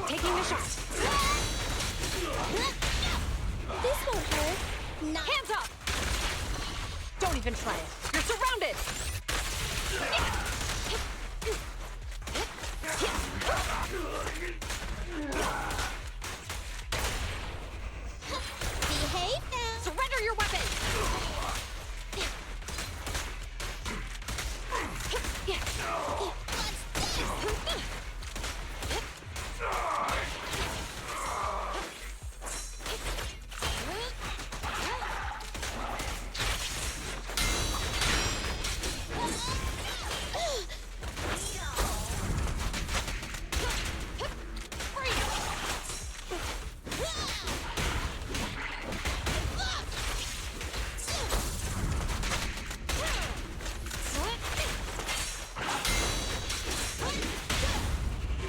Taking the shot. This won't hurt. Not. Hands up! Don't even try it. You're surrounded! Behave now. Surrender your weapon!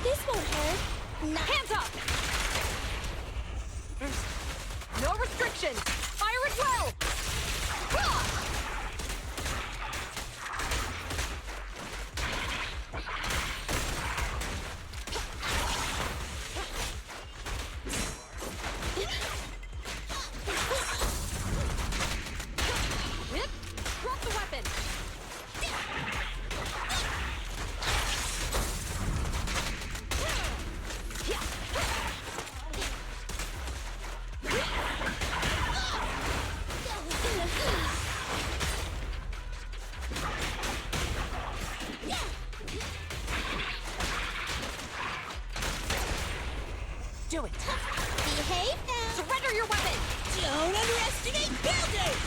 This won't hurt. Not. Hands up! No restrictions! Fire at will! Drop the weapon! Do it! Behave now. Surrender your weapon! Don't underestimate buildings.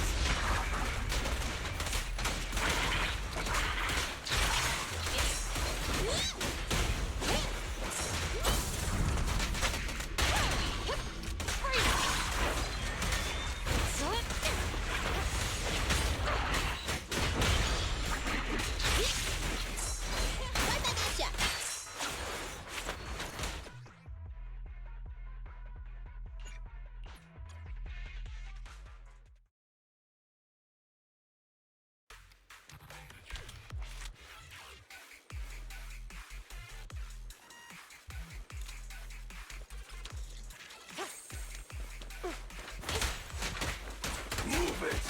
Move it!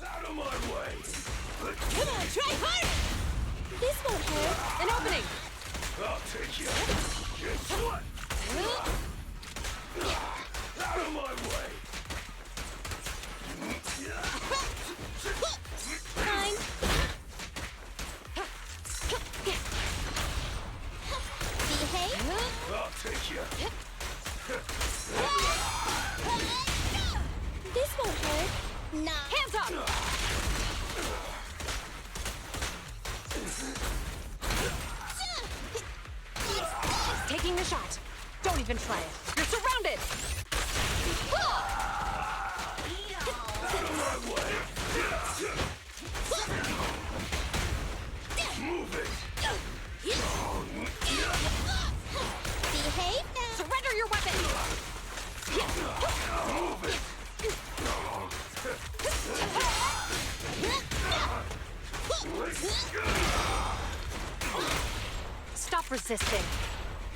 Out of my way! Come on, try harder. This won't hurt. An opening! I'll take you! Guess what? Out of my way! Fine. Behave. I'll take you! This won't hurt. Not. Hands up! Taking the shot. Don't even try it. You're surrounded! Out of my way! Move it! Behave now. Surrender your weapon! Move it! Stop resisting.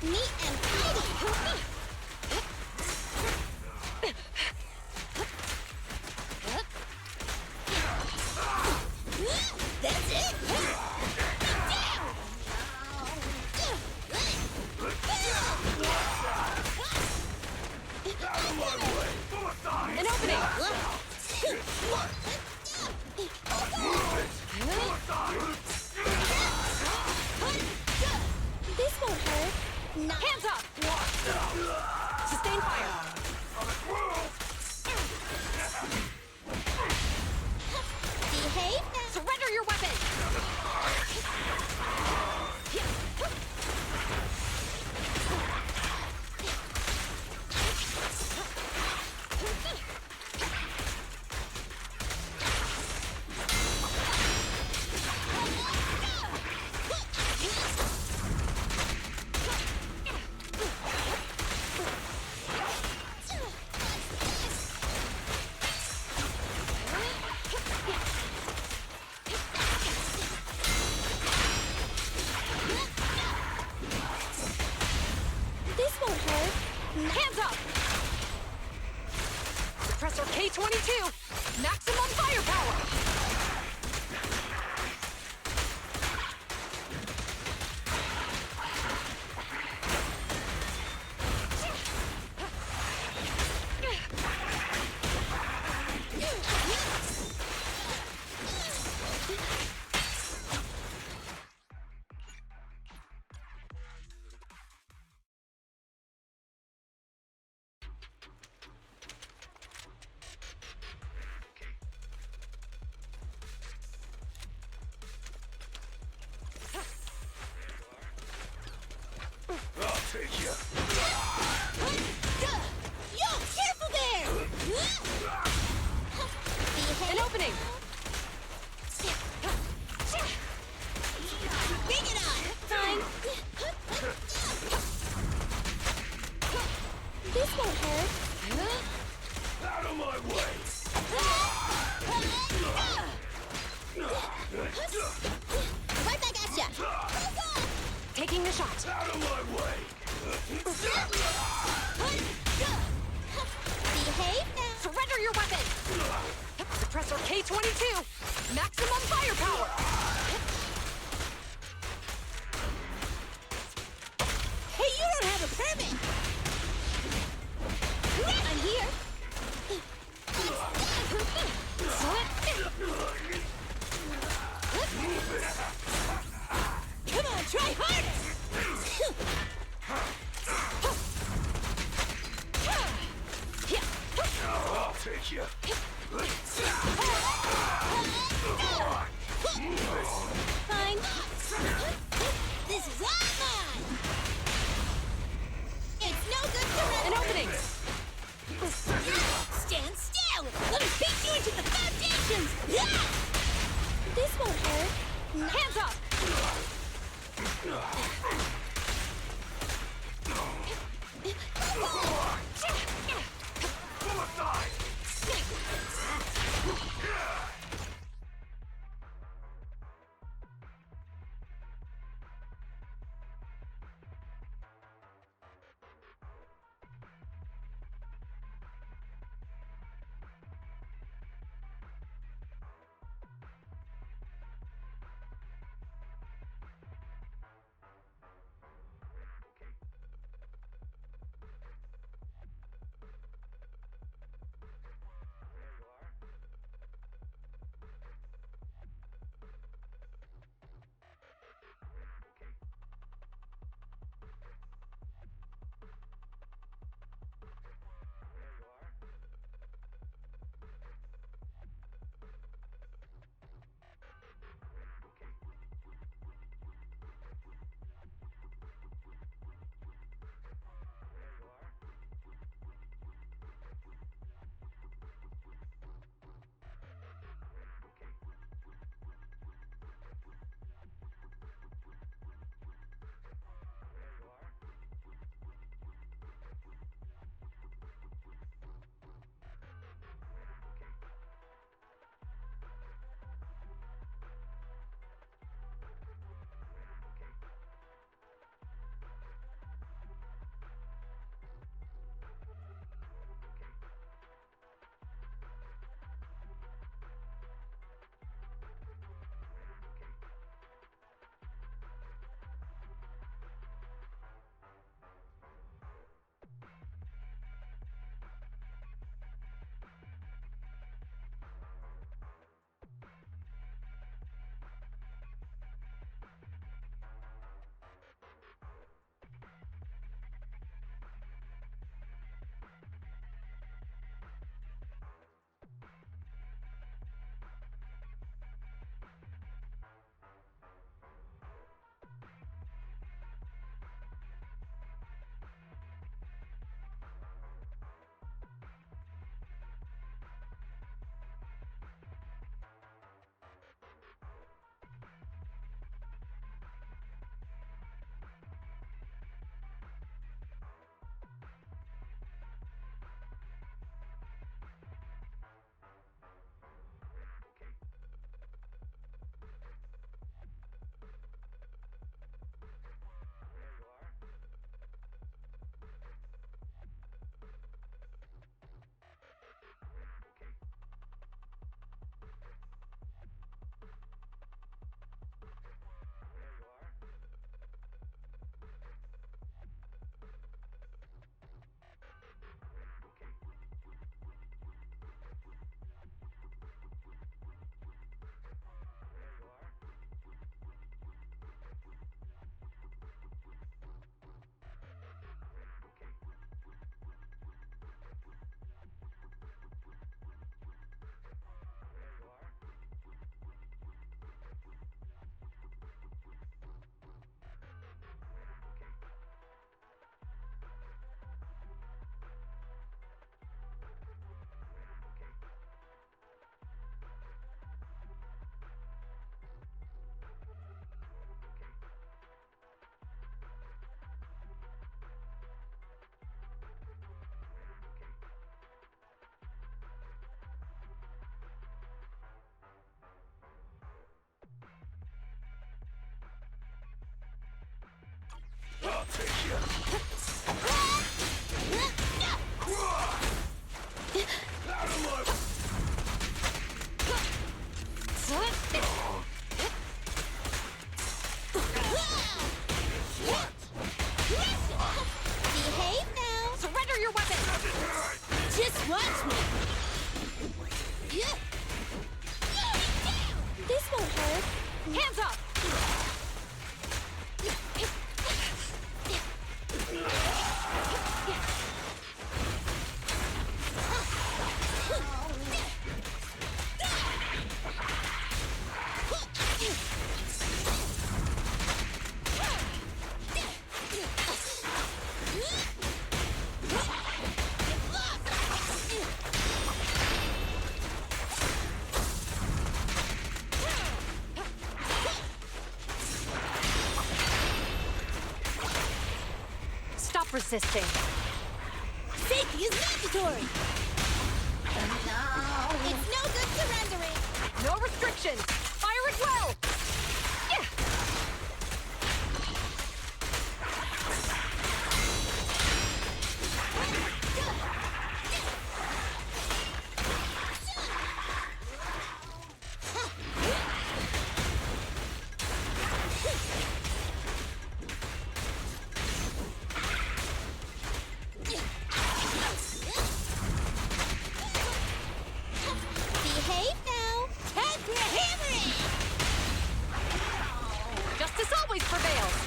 Neat and tidy. That's it. Out of my way! Suicide! An opening! Move it! Suicide! This won't hurt. Not. Hands up! Taking the shot. Out of my way! Behave now. Surrender your weapon! Suppressor K-22! Maximum firepower! Hey, you don't have a permit. I'm here. Come on, try harder. I'll take you. Stop resisting. Safety is mandatory! It's no good surrendering! No restrictions. Fire at will. Yeah. Behave now! Time for a hammering! Justice always prevails.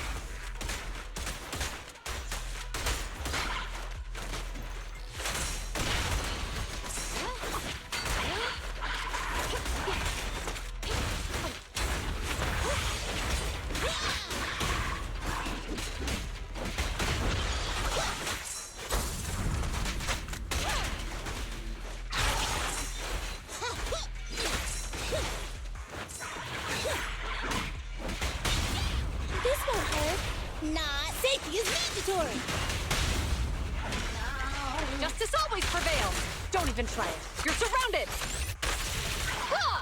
This won't hurt. Not safety is mandatory! Justice always prevails. Don't even try it. You're surrounded. Ah!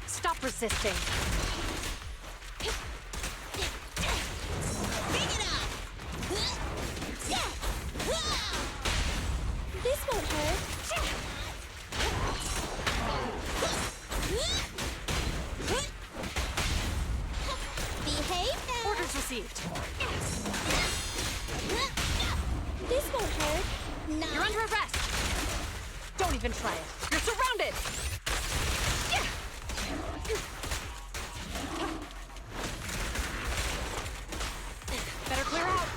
Stop resisting. Bring it on! This won't hurt. Behave now! Orders received. This won't hurt. Not. You're under arrest. Don't even try it. You're surrounded. Yeah. Better clear out.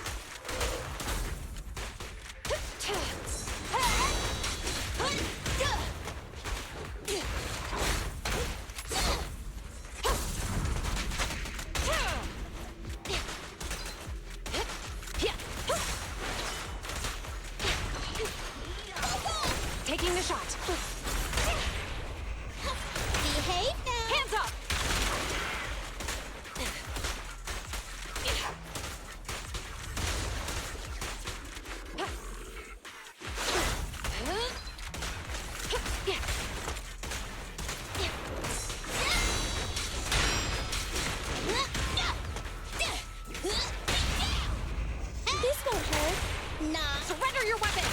Taking the shot. Behave now! Hands up. This won't hurt. Not. Surrender your weapon.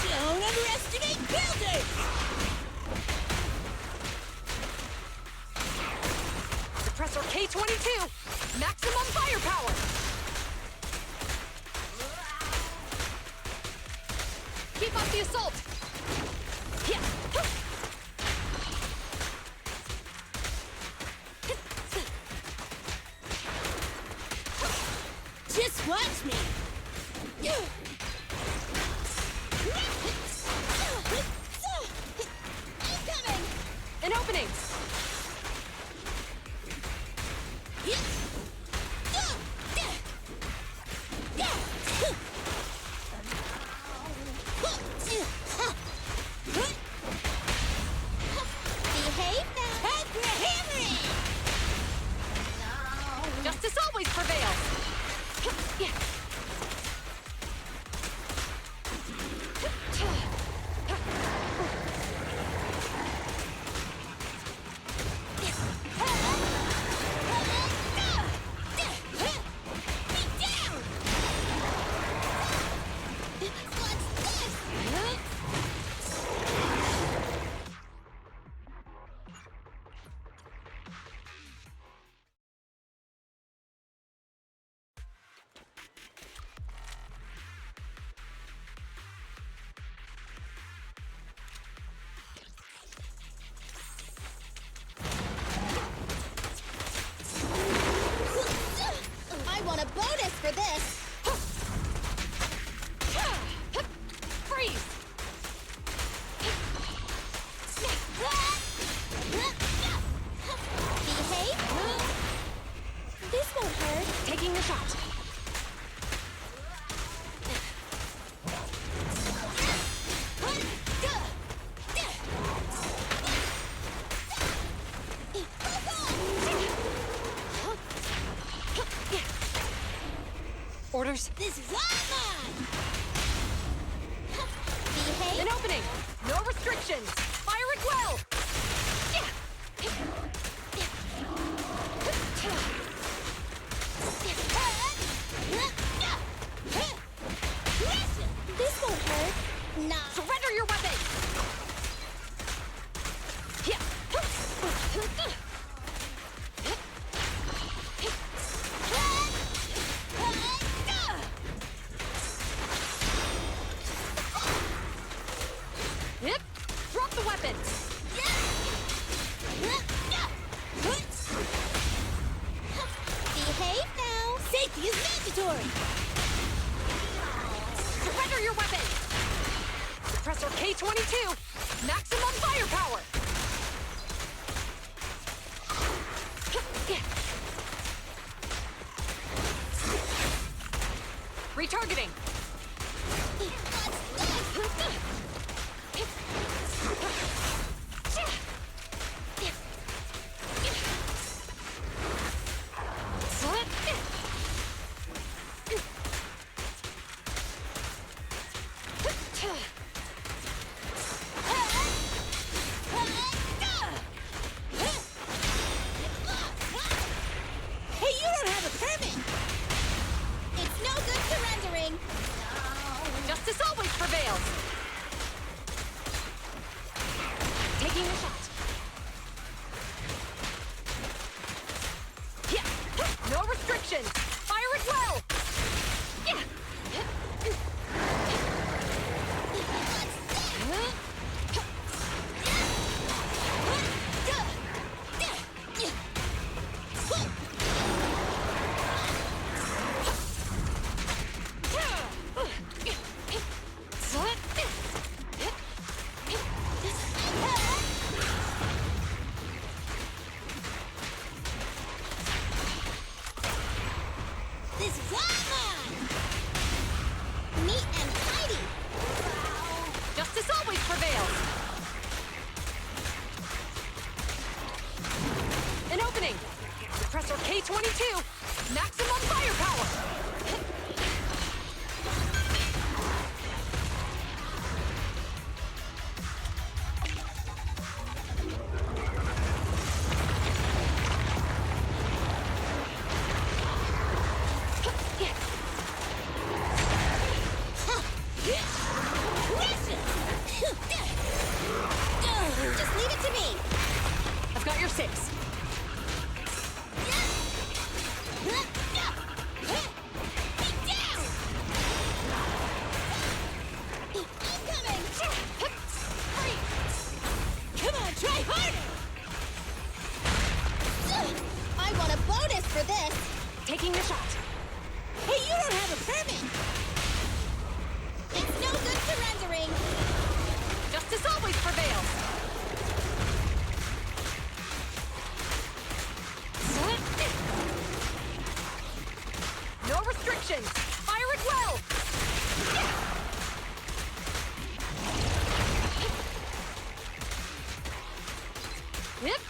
Don't underestimate builders! Suppressor K-22. Maximum firepower. Keep up the assault. Yeah. Just watch me! Incoming! An opening. Behave now! Time for a hammering! Justice always prevails. Yeah. for this. Freeze! Behave. This won't hurt. Taking the shot. Orders. This is all mine. Behave. An opening. No restrictions. Fire it well. This won't hurt. Nah. Surrender your weapon. Yep. Drop the weapon. Behave now. Safety is mandatory. Surrender your weapon. Suppressor K-22. Maximum firepower. Retargeting. Hey, you don't have a permit! It's no good surrendering! Justice always prevails. Taking a shot. No restrictions. Fire it well. This is all mine! Neat and tidy! Justice always prevails. An opening. Suppressor K-22. Maximum firepower. Just leave it to me! I've got your 6. Come on, try harder! I want a bonus for this! Taking the shot. Hey, you don't have a permit! It's no good surrendering! Justice always prevails. No restrictions. Fire it well. Yep.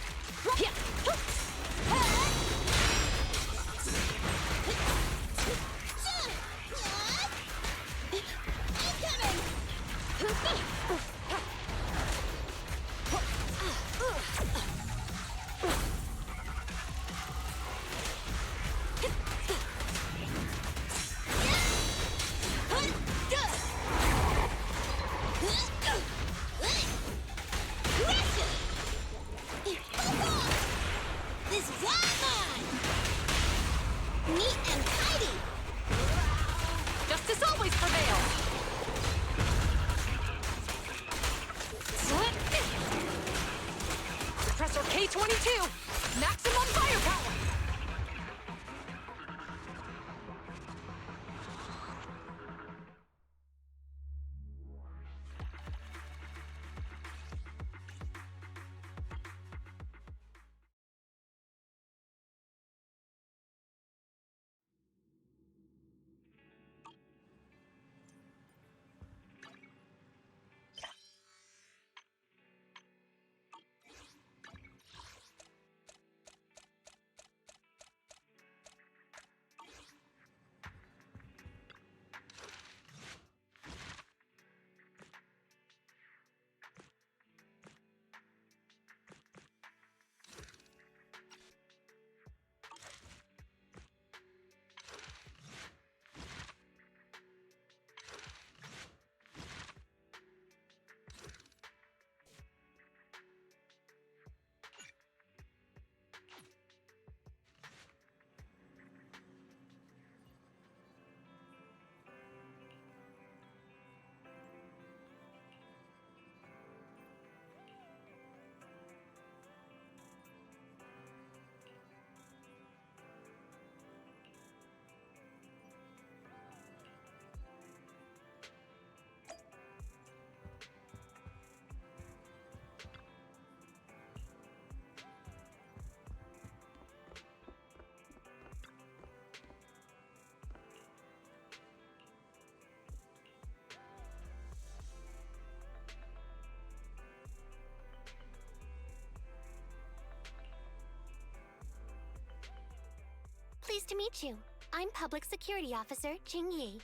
Nice to meet you. I'm Public Security Officer Qingyi.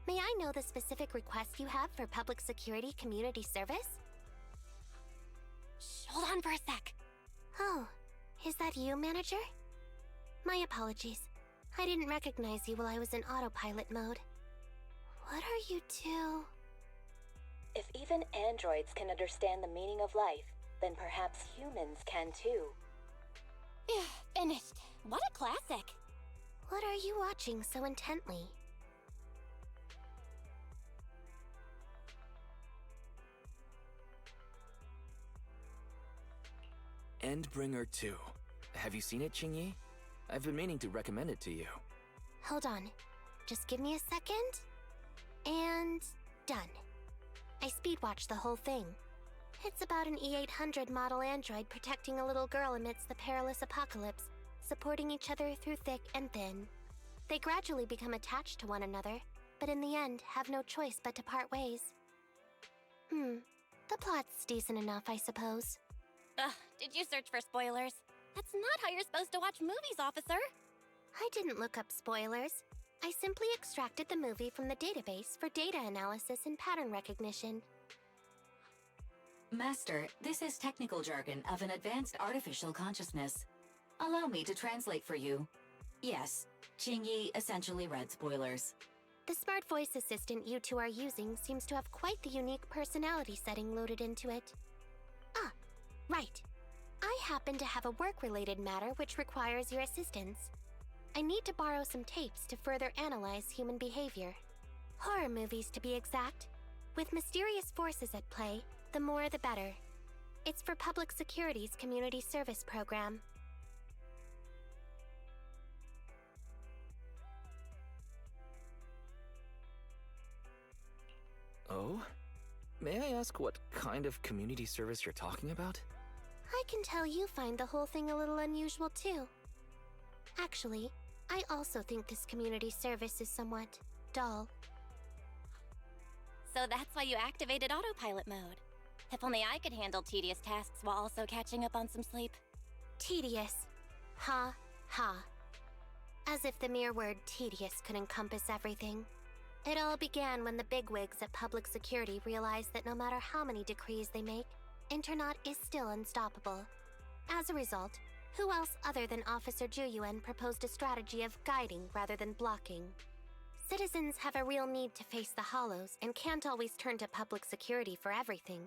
May I know the specific request you have for public security community service? Shh, hold on for a sec. Oh, is that you, Manager? My apologies. I didn't recognize you while I was in autopilot mode. What are you two? If even androids can understand the meaning of life, then perhaps humans can too. Yeah, finished. What a classic. What are you watching so intently? Endbringer 2. Have you seen it, Qingyi? I've been meaning to recommend it to you. Hold on. Just give me a second. And done. I speedwatched the whole thing. It's about an E-800 model android protecting a little girl amidst the perilous apocalypse, supporting each other through thick and thin. They gradually become attached to one another, but in the end have no choice but to part ways. The plot's decent enough, I suppose. Ugh, did you search for spoilers? That's not how you're supposed to watch movies, officer. I didn't look up spoilers. I simply extracted the movie from the database for data analysis and pattern recognition. Master, this is technical jargon of an advanced artificial consciousness. Allow me to translate for you. Yes, Qingyi essentially read spoilers. The smart voice assistant you two are using seems to have quite the unique personality setting loaded into it. Ah, right. I happen to have a work-related matter which requires your assistance. I need to borrow some tapes to further analyze human behavior. Horror movies, to be exact. With mysterious forces at play, the more the better. It's for Public Security's community service program. Oh? May I ask what kind of community service you're talking about? I can tell you find the whole thing a little unusual too. Actually, I also think this community service is somewhat dull. So that's why you activated autopilot mode. If only I could handle tedious tasks while also catching up on some sleep. Tedious. Ha, ha. As if the mere word tedious could encompass everything. It all began when the bigwigs at Public Security realized that no matter how many decrees they make, Internaut is still unstoppable. As a result, who else other than Officer Juyuan proposed a strategy of guiding rather than blocking? Citizens have a real need to face the hollows and can't always turn to Public Security for everything.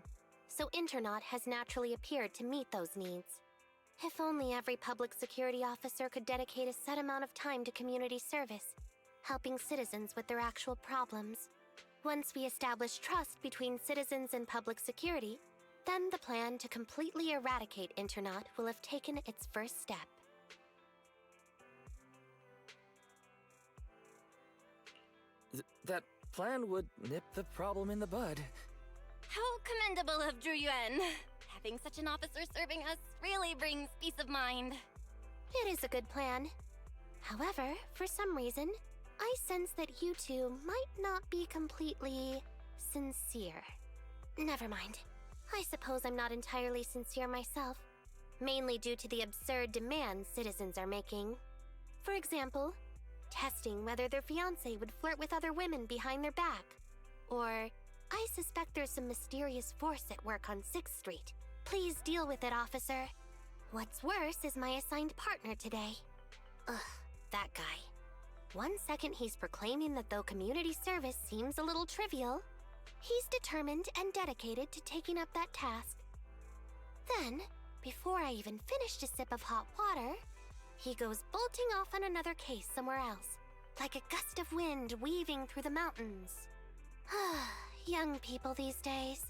So Internaut has naturally appeared to meet those needs. If only every Public Security officer could dedicate a set amount of time to community service, helping citizens with their actual problems. Once we establish trust between citizens and Public Security, then the plan to completely eradicate Internaut will have taken its first step. That plan would nip the problem in the bud. How commendable of Juyuan. Having such an officer serving us really brings peace of mind. It is a good plan. However, for some reason, I sense that you two might not be completely sincere. Never mind. I suppose I'm not entirely sincere myself, mainly due to the absurd demands citizens are making. For example, testing whether their fiancé would flirt with other women behind their back. Or, I suspect there's some mysterious force at work on 6th Street. Please deal with it, officer. What's worse is my assigned partner today. Ugh, that guy. One second he's proclaiming that though community service seems a little trivial, he's determined and dedicated to taking up that task. Then, before I even finished a sip of hot water, he goes bolting off on another case somewhere else, like a gust of wind weaving through the mountains. Young people these days.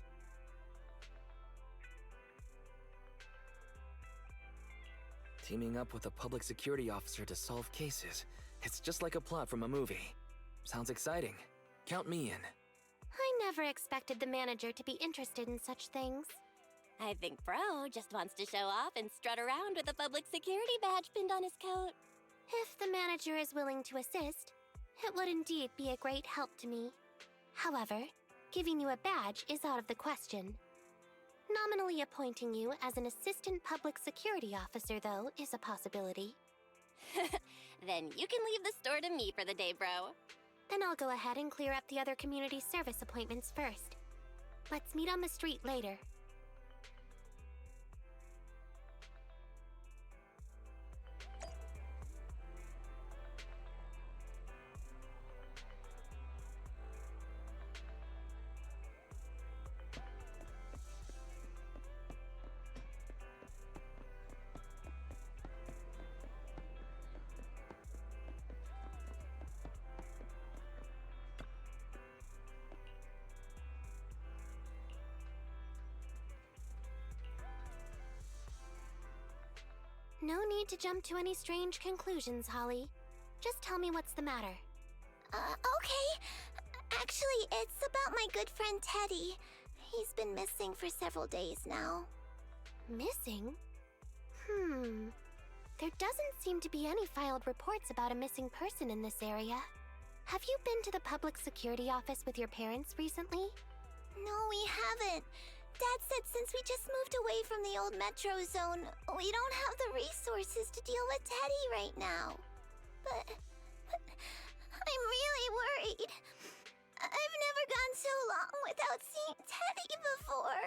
Teaming up with a public security officer to solve cases. It's just like a plot from a movie. Sounds exciting. Count me in. I never expected the manager to be interested in such things. I think Bro just wants to show off and strut around with a public security badge pinned on his coat. If the manager is willing to assist, it would indeed be a great help to me. However, giving you a badge is out of the question. Nominally appointing you as an assistant public security officer, though, is a possibility. Then you can leave the store to me for the day, bro. Then I'll go ahead and clear up the other community service appointments first. Let's meet on the street later. No need to jump to any strange conclusions, Holly. Just tell me what's the matter. Okay. Actually, it's about my good friend Teddy. He's been missing for several days now. Missing? There doesn't seem to be any filed reports about a missing person in this area. Have you been to the public security office with your parents recently? No, we haven't. Dad said since we just moved away from the old metro zone, we don't have the resources to deal with Teddy right now. But I'm really worried. I've never gone so long without seeing Teddy before.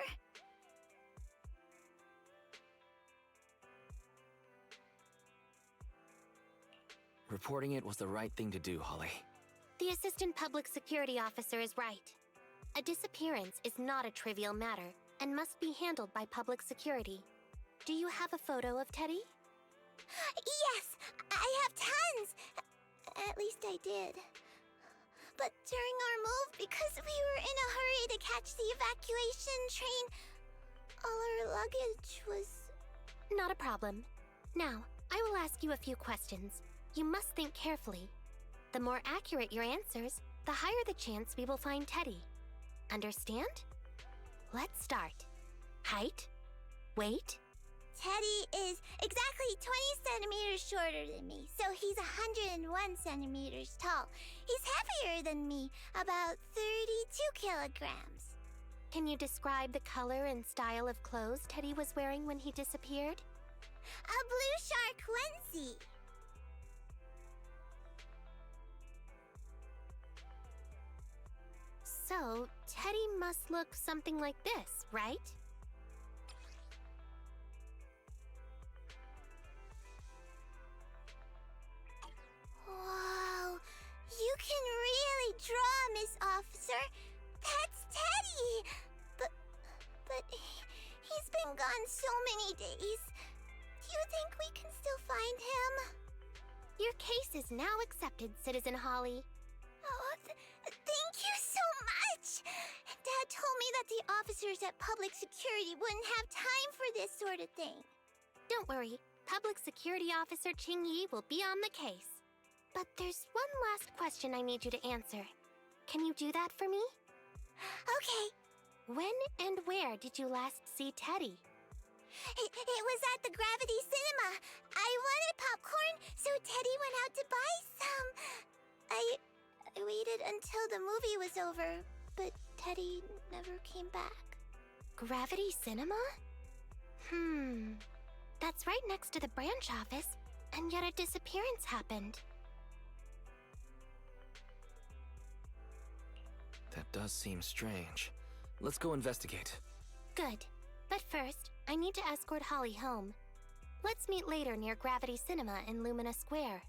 Reporting it was the right thing to do, Holly. The assistant public security officer is right. A disappearance is not a trivial matter and must be handled by public security. Do you have a photo of Teddy? Yes, I have tons. At least I did. But during our move, because we were in a hurry to catch the evacuation train, all our luggage was... Not a problem. Now, I will ask you a few questions. You must think carefully. The more accurate your answers, the higher the chance we will find Teddy. Understand? Let's start. Height? Weight? Teddy is exactly 20 centimeters shorter than me, so he's 101 centimeters tall. He's heavier than me, about 32 kilograms. Can you describe the color and style of clothes Teddy was wearing when he disappeared? A blue shark onesie. So, Teddy must look something like this, right? Wow, you can really draw, Miss Officer. That's Teddy. But he's been gone so many days. Do you think we can still find him? Your case is now accepted, Citizen Holly. Oh, thank you so much! Dad told me that the officers at Public Security wouldn't have time for this sort of thing. Don't worry, Public Security Officer Qingyi will be on the case. But there's one last question I need you to answer. Can you do that for me? Okay. When and where did you last see Teddy? It was at the Gravity Cinema. I wanted popcorn, so Teddy went out to buy some. I waited until the movie was over, but Teddy never came back. Gravity Cinema? That's right next to the branch office, and yet a disappearance happened. That does seem strange. Let's go investigate. Good. But first, I need to escort Holly home. Let's meet later near Gravity Cinema in Lumina Square.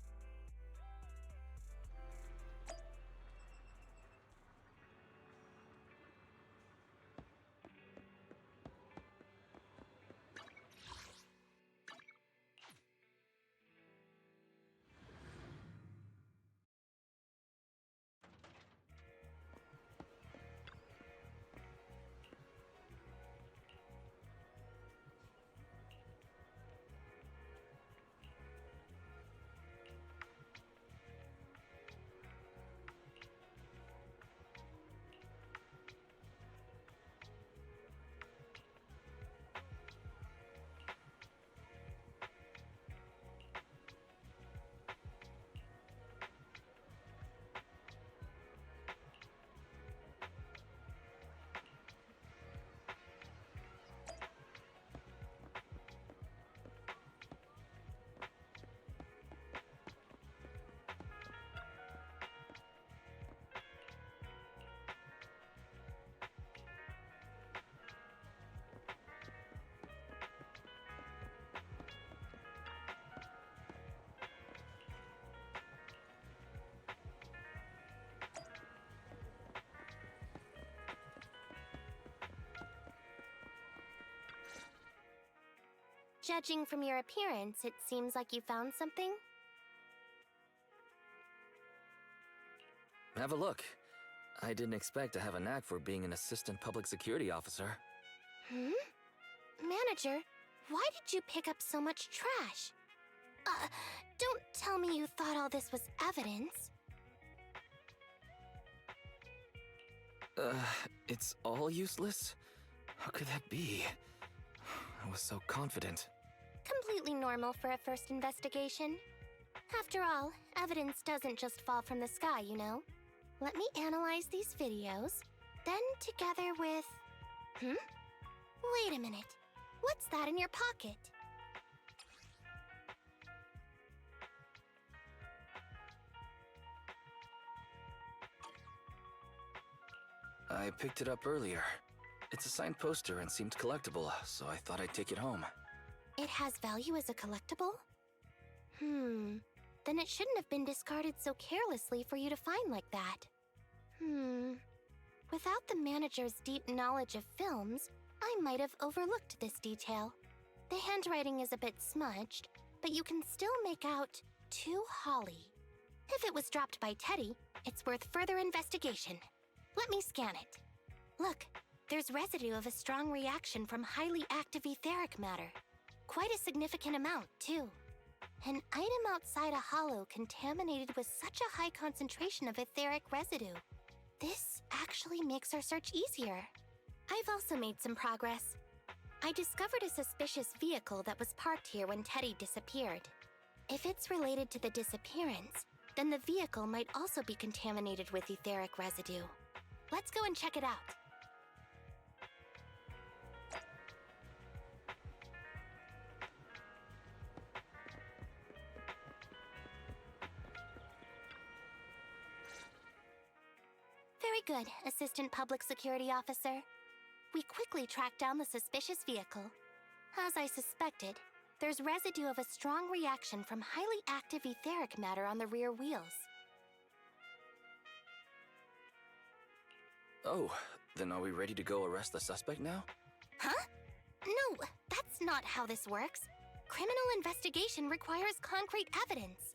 Judging from your appearance, it seems like you found something. Have a look. I didn't expect to have a knack for being an assistant public security officer. Manager, why did you pick up so much trash? Don't tell me you thought all this was evidence. It's all useless? How could that be? I was so confident. Completely normal for a first investigation. After all, evidence doesn't just fall from the sky, you know. Let me analyze these videos, then together with... Wait a minute. What's that in your pocket? I picked it up earlier. It's a signed poster and seemed collectible, so I thought I'd take it home. It has value as a collectible? Then it shouldn't have been discarded so carelessly for you to find like that. Without the manager's deep knowledge of films, I might have overlooked this detail. The handwriting is a bit smudged, but you can still make out "To Holly." If it was dropped by Teddy, it's worth further investigation. Let me scan it. Look, there's residue of a strong reaction from highly active etheric matter. Quite a significant amount, too. An item outside a hollow contaminated with such a high concentration of etheric residue. This actually makes our search easier. I've also made some progress. I discovered a suspicious vehicle that was parked here when Teddy disappeared. If it's related to the disappearance, then the vehicle might also be contaminated with etheric residue. Let's go and check it out. Very good, Assistant Public Security Officer. We quickly tracked down the suspicious vehicle. As I suspected, there's residue of a strong reaction from highly active etheric matter on the rear wheels. Oh, then are we ready to go arrest the suspect now? Huh? No, that's not how this works. Criminal investigation requires concrete evidence.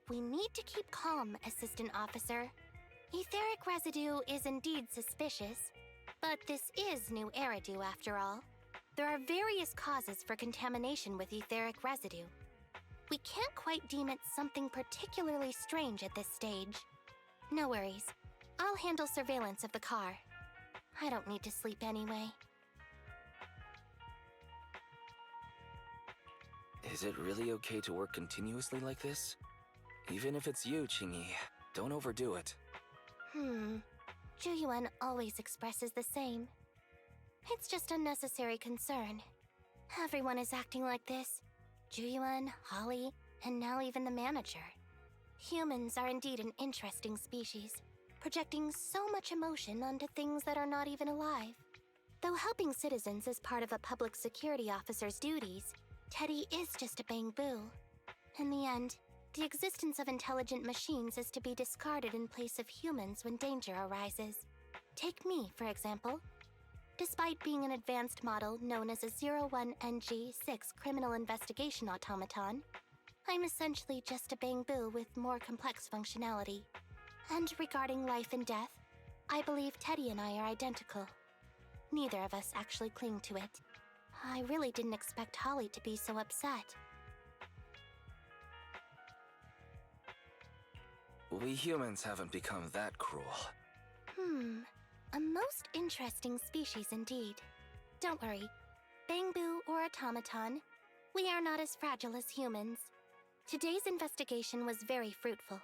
We need to keep calm, Assistant Officer. Etheric residue is indeed suspicious, but this is new Eridu after all. There are various causes for contamination with etheric residue. We can't quite deem it something particularly strange at this stage. No worries. I'll handle surveillance of the car. I don't need to sleep anyway. Is it really okay to work continuously like this? Even if it's you, Qingyi, don't overdo it. Juyuan always expresses the same. It's just unnecessary concern. Everyone is acting like this. Juyuan, Holly, and now even the manager. Humans are indeed an interesting species, projecting so much emotion onto things that are not even alive. Though helping citizens is part of a public security officer's duties, Teddy is just a bang-boo. In the end, the existence of intelligent machines is to be discarded in place of humans when danger arises. Take me, for example. Despite being an advanced model known as a 01NG6 criminal investigation automaton, I'm essentially just a bang-boo with more complex functionality. And regarding life and death, I believe Teddy and I are identical. Neither of us actually cling to it. I really didn't expect Holly to be so upset. We humans haven't become that cruel. A most interesting species indeed. Don't worry. Bang-boo or automaton, we are not as fragile as humans. Today's investigation was very fruitful.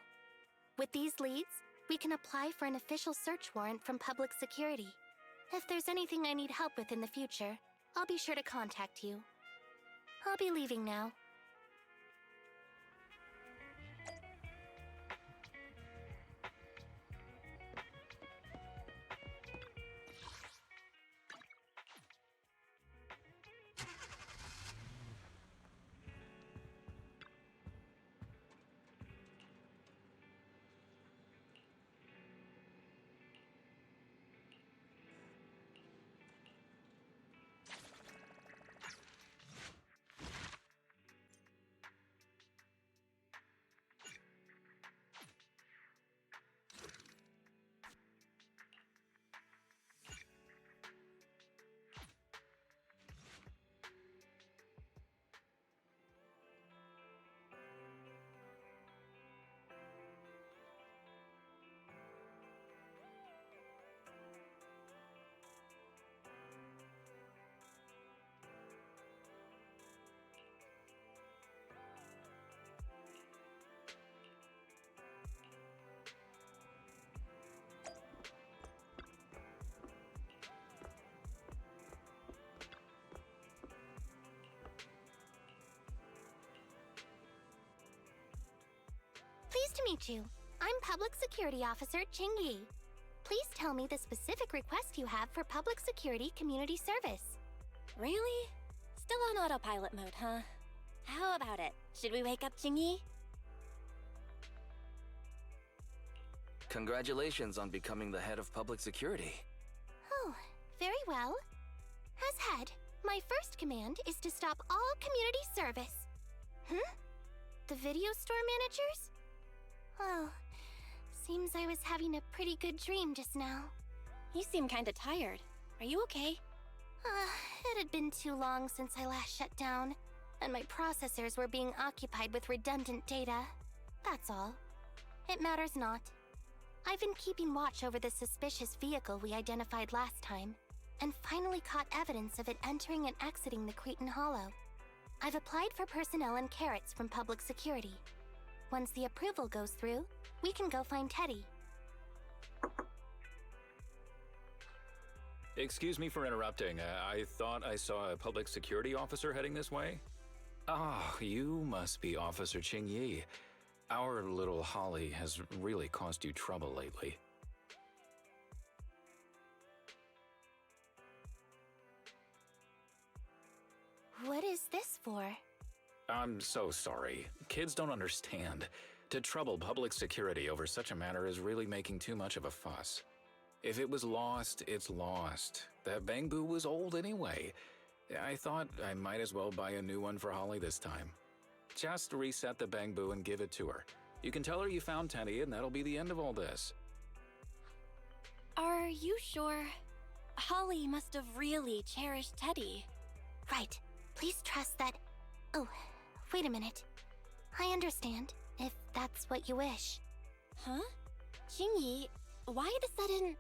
With these leads, we can apply for an official search warrant from public security. If there's anything I need help with in the future, I'll be sure to contact you. I'll be leaving now. to meet you. I'm Public Security Officer Qingyi. Please tell me the specific request you have for public security community service. Really? Still on autopilot mode, huh? How about it? Should we wake up Qingyi? Congratulations on becoming the head of public security. Oh, very well. As head, my first command is to stop all community service. The video store managers? Oh, seems I was having a pretty good dream just now. You seem kinda tired. Are you okay? It had been too long since I last shut down, and my processors were being occupied with redundant data. That's all. It matters not. I've been keeping watch over the suspicious vehicle we identified last time, and finally caught evidence of it entering and exiting the Cretan Hollow. I've applied for personnel and carrots from public security. Once the approval goes through, we can go find Teddy. Excuse me for interrupting. I thought I saw a public security officer heading this way. Ah, you must be Officer Qingyi. Our little Holly has really caused you trouble lately. What is this for? I'm so sorry. Kids don't understand. To trouble public security over such a matter is really making too much of a fuss. If it was lost, it's lost. That Bangboo was old anyway. I thought I might as well buy a new one for Holly this time. Just reset the Bangboo and give it to her. You can tell her you found Teddy and that'll be the end of all this. Are you sure? Holly must have really cherished Teddy. Right. Please trust that... Oh, wait a minute. I understand, if that's what you wish. Huh? Qingyi, why the sudden...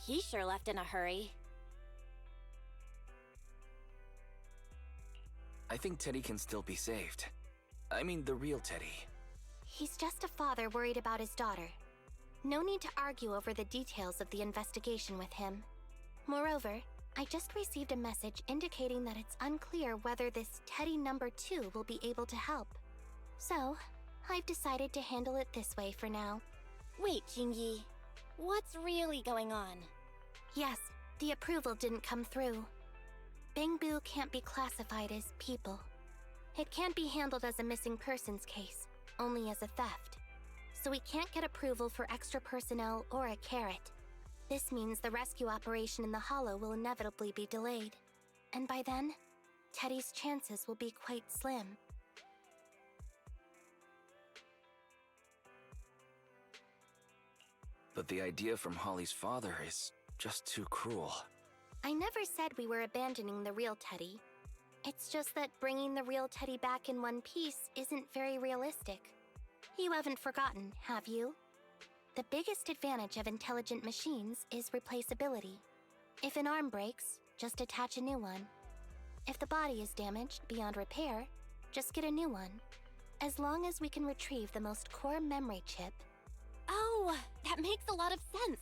He sure left in a hurry. I think Teddy can still be saved. I mean, the real Teddy. He's just a father worried about his daughter. No need to argue over the details of the investigation with him. Moreover, I just received a message indicating that it's unclear whether this Teddy number 2 will be able to help. So, I've decided to handle it this way for now. Wait, Qingyi. What's really going on? Yes, the approval didn't come through. Bangboo can't be classified as people. It can't be handled as a missing persons case, only as a theft. So we can't get approval for extra personnel or a carrot. This means the rescue operation in the Hollow will inevitably be delayed. And by then, Teddy's chances will be quite slim. But the idea from Holly's father is just too cruel. I never said we were abandoning the real Teddy. It's just that bringing the real Teddy back in one piece isn't very realistic. You haven't forgotten, have you? The biggest advantage of intelligent machines is replaceability. If an arm breaks, just attach a new one. If the body is damaged beyond repair, just get a new one. As long as we can retrieve the most core memory chip. Oh, that makes a lot of sense.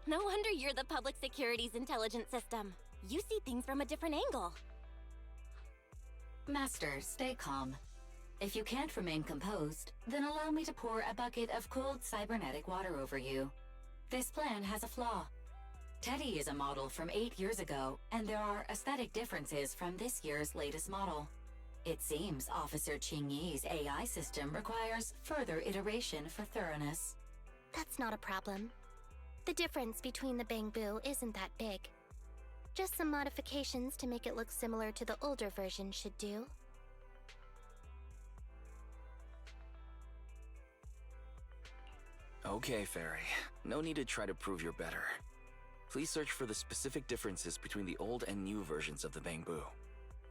No wonder you're the public security's intelligent system. You see things from a different angle. Master, stay calm. If you can't remain composed, then allow me to pour a bucket of cold cybernetic water over you. This plan has a flaw. Teddy is a model from 8 years ago, and there are aesthetic differences from this year's latest model. It seems Officer Qingyi's AI system requires further iteration for thoroughness. That's not a problem. The difference between the Bangboo isn't that big. Just some modifications to make it look similar to the older version should do. Okay, Fairy. No need to try to prove you're better. Please search for the specific differences between the old and new versions of the Bangboo.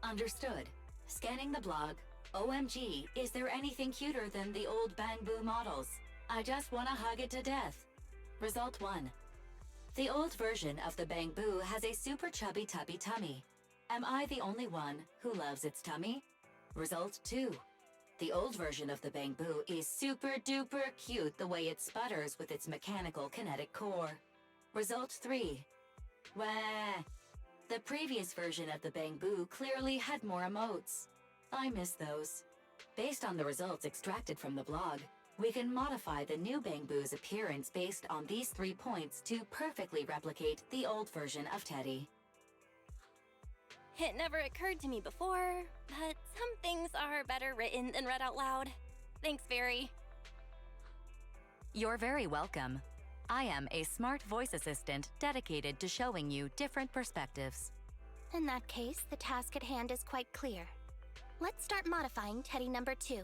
Understood. Scanning the blog. OMG, is there anything cuter than the old Bangboo models? I just wanna hug it to death. Result 1. The old version of the Bangboo has a super chubby tubby tummy. Am I the only one who loves its tummy? Result 2. The old version of the Bangboo is super duper cute the way it sputters with its mechanical kinetic core. Result 3. Wah. The previous version of the Bangbu clearly had more emotes. I miss those. Based on the results extracted from the blog, we can modify the new Bangbu's appearance based on these 3 points to perfectly replicate the old version of Teddy. It never occurred to me before, but some things are better written than read out loud. Thanks, Fairy. You're very welcome. I am a smart voice assistant dedicated to showing you different perspectives. In that case, the task at hand is quite clear. Let's start modifying Teddy number 2.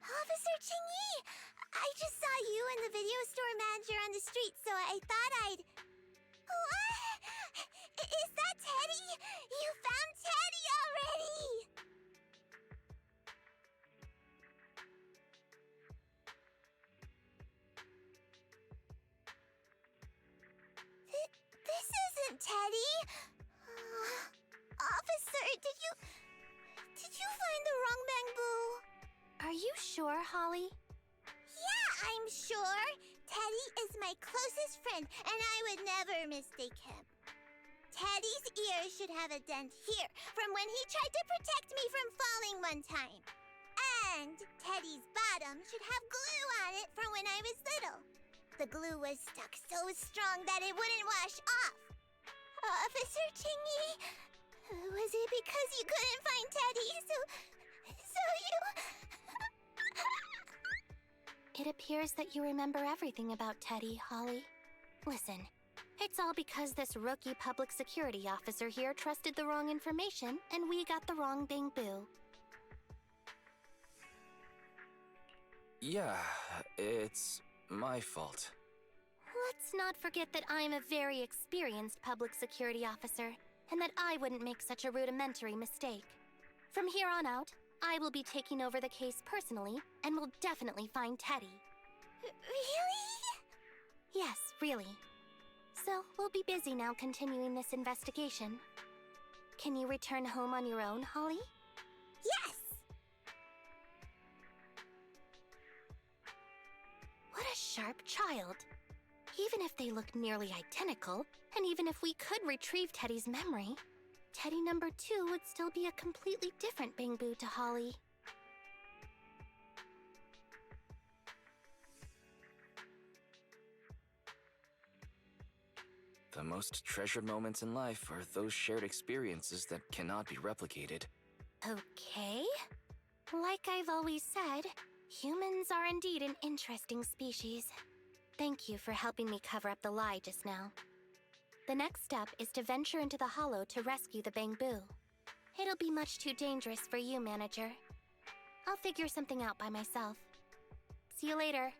Officer Qingyi! I just saw you and the video store manager on the street, so I thought I'd... What? Is that Teddy? You found Teddy already! This isn't Teddy! Officer, did you find the wrong Bangbu? Are you sure, Holly? Yeah, I'm sure. Teddy is my closest friend, and I would never mistake him. Teddy's ear should have a dent here from when he tried to protect me from falling one time. And Teddy's bottom should have glue on it from when I was little. The glue was stuck so strong that it wouldn't wash off. Officer Qingyi, was it because you couldn't find Teddy, so you... It appears that you remember everything about Teddy, Holly. Listen, it's all because this rookie public security officer here trusted the wrong information, and we got the wrong Bangbu. Yeah, it's my fault. Let's not forget that I'm a very experienced public security officer, and that I wouldn't make such a rudimentary mistake. From here on out, I will be taking over the case personally, and will definitely find Teddy. Really? Yes, really. So, we'll be busy now continuing this investigation. Can you return home on your own, Holly? Yes! What a sharp child. Even if they look nearly identical, and even if we could retrieve Teddy's memory, Teddy number 2 would still be a completely different Bangbu to Holly. The most treasured moments in life are those shared experiences that cannot be replicated. Okay. Like I've always said, humans are indeed an interesting species. Thank you for helping me cover up the lie just now. The next step is to venture into the hollow to rescue the Bangbu. It'll be much too dangerous for you, Manager. I'll figure something out by myself. See you later.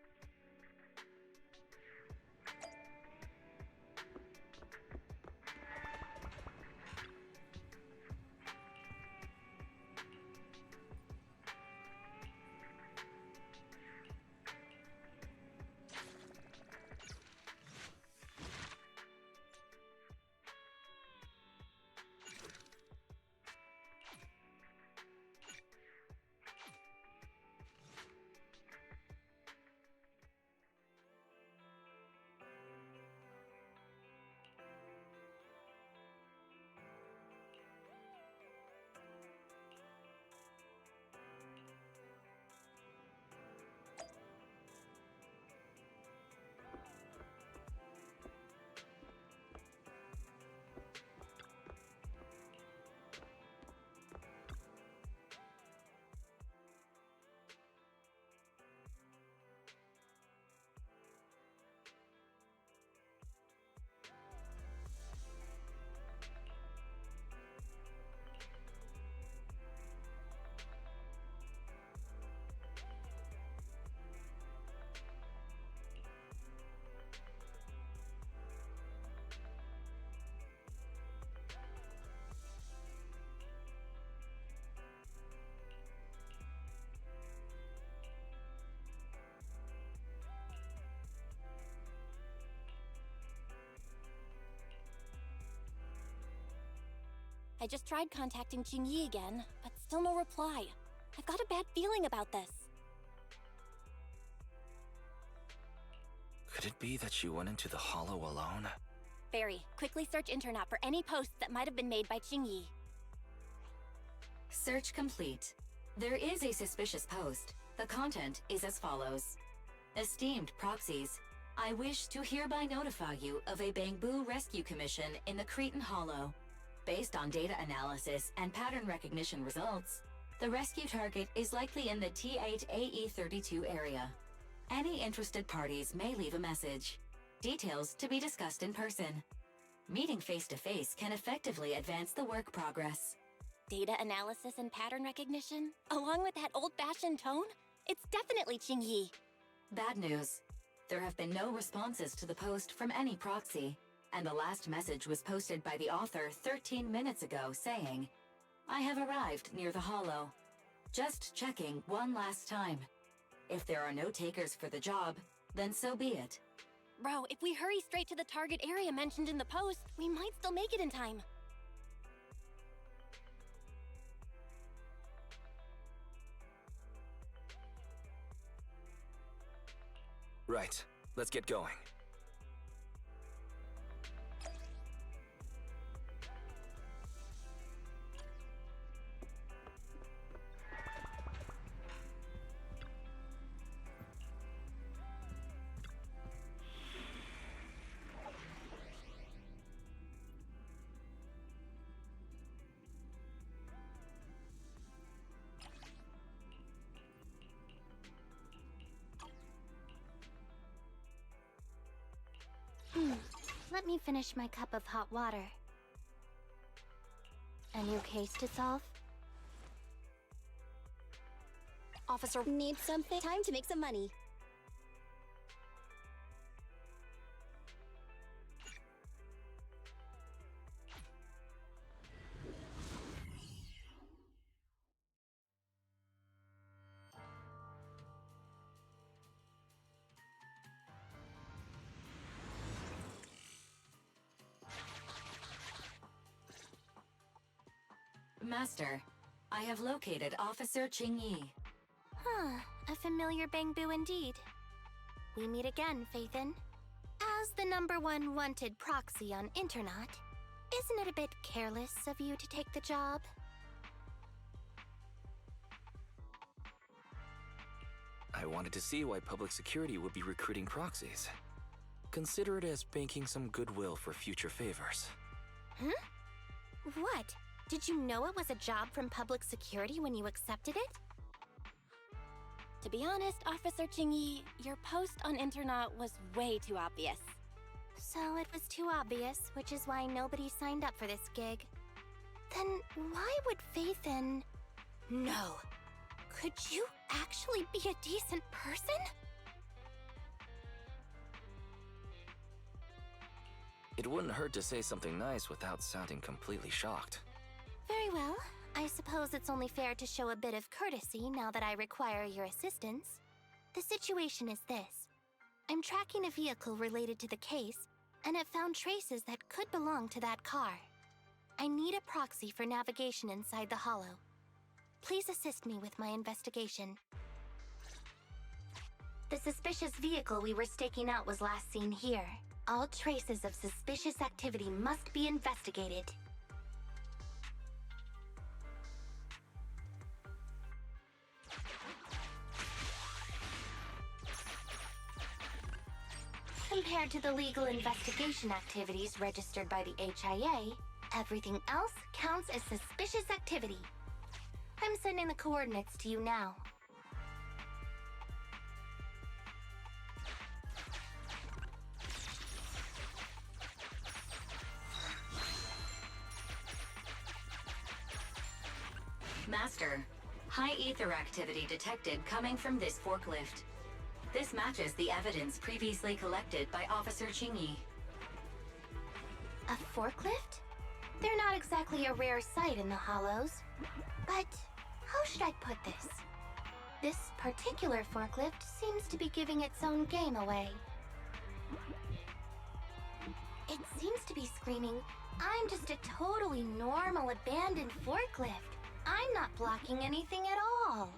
I just tried contacting Qingyi again, but still no reply. I've got a bad feeling about this. Could it be that she went into the hollow alone? Barry, quickly search internet for any posts that might have been made by Qingyi. Search complete. There is a suspicious post. The content is as follows. Esteemed proxies, I wish to hereby notify you of a Bangbu rescue commission in the Cretan Hollow. Based on data analysis and pattern recognition results, the rescue target is likely in the T8AE32 area. Any interested parties may leave a message. Details to be discussed in person. Meeting face-to-face can effectively advance the work progress. Data analysis and pattern recognition? Along with that old-fashioned tone? It's definitely Qingyi. Bad news. There have been no responses to the post from any proxy, and the last message was posted by the author 13 minutes ago saying, I have arrived near the hollow. Just checking one last time. If there are no takers for the job, then so be it. Bro, if we hurry straight to the target area mentioned in the post, we might still make it in time. Right. Let's get going. Let me finish my cup of hot water. A new case to solve? Officer needs something. Time to make some money. Master, I have located Officer Qingyi. Huh, a familiar Bangbu indeed. We meet again, Phaethon. As the #1 wanted proxy on Internet, isn't it a bit careless of you to take the job? I wanted to see why public security would be recruiting proxies. Consider it as banking some goodwill for future favors. Huh? What? Did you know it was a job from public security when you accepted it? To be honest, Officer Qingyi, your post on Internet was way too obvious. So it was too obvious, which is why nobody signed up for this gig. Then why would Phaethon... No. Could you actually be a decent person? It wouldn't hurt to say something nice without sounding completely shocked. Very well. I suppose it's only fair to show a bit of courtesy now that I require your assistance. The situation is this. I'm tracking a vehicle related to the case, and it found traces that could belong to that car. I need a proxy for navigation inside the hollow. Please assist me with my investigation. The suspicious vehicle we were staking out was last seen here. All traces of suspicious activity must be investigated. Compared to the legal investigation activities registered by the HIA, everything else counts as suspicious activity. I'm sending the coordinates to you now. Master, high ether activity detected coming from this forklift. This matches the evidence previously collected by Officer Qingyi. A forklift? They're not exactly a rare sight in the Hollows. But how should I put this? This particular forklift seems to be giving its own game away. It seems to be screaming, I'm just a totally normal abandoned forklift. I'm not blocking anything at all.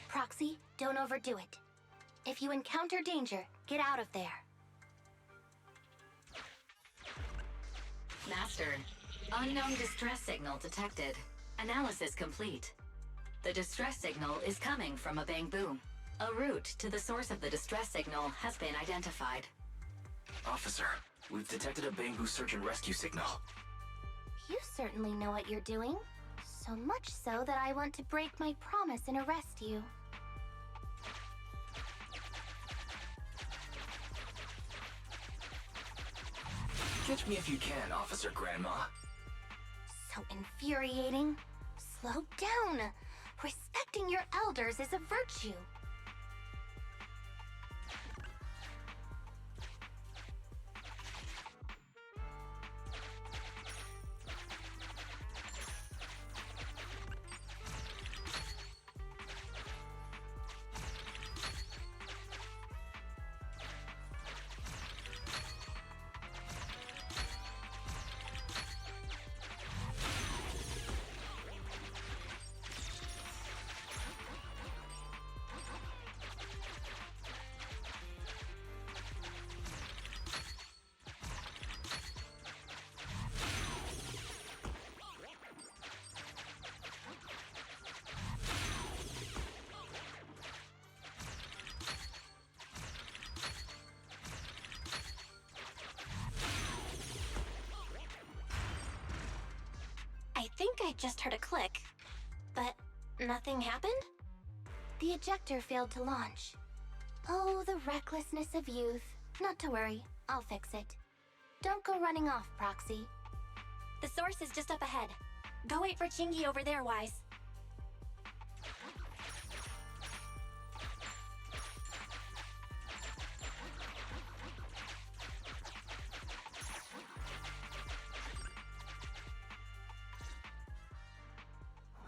Proxy, don't overdo it. If you encounter danger, get out of there. Master, unknown distress signal detected. Analysis complete. The distress signal is coming from a bamboo. A route to the source of the distress signal has been identified. Officer, we've detected a bamboo search and rescue signal. You certainly know what you're doing. So much so that I want to break my promise and arrest you. Catch me if you can, Officer Grandma. So infuriating. Slow down. Respecting your elders is a virtue. I think I just heard a click, but nothing happened? The ejector failed to launch. Oh, the recklessness of youth. Not to worry, I'll fix it. Don't go running off, Proxy. The source is just up ahead. Go wait for Qingyi over there, Wise.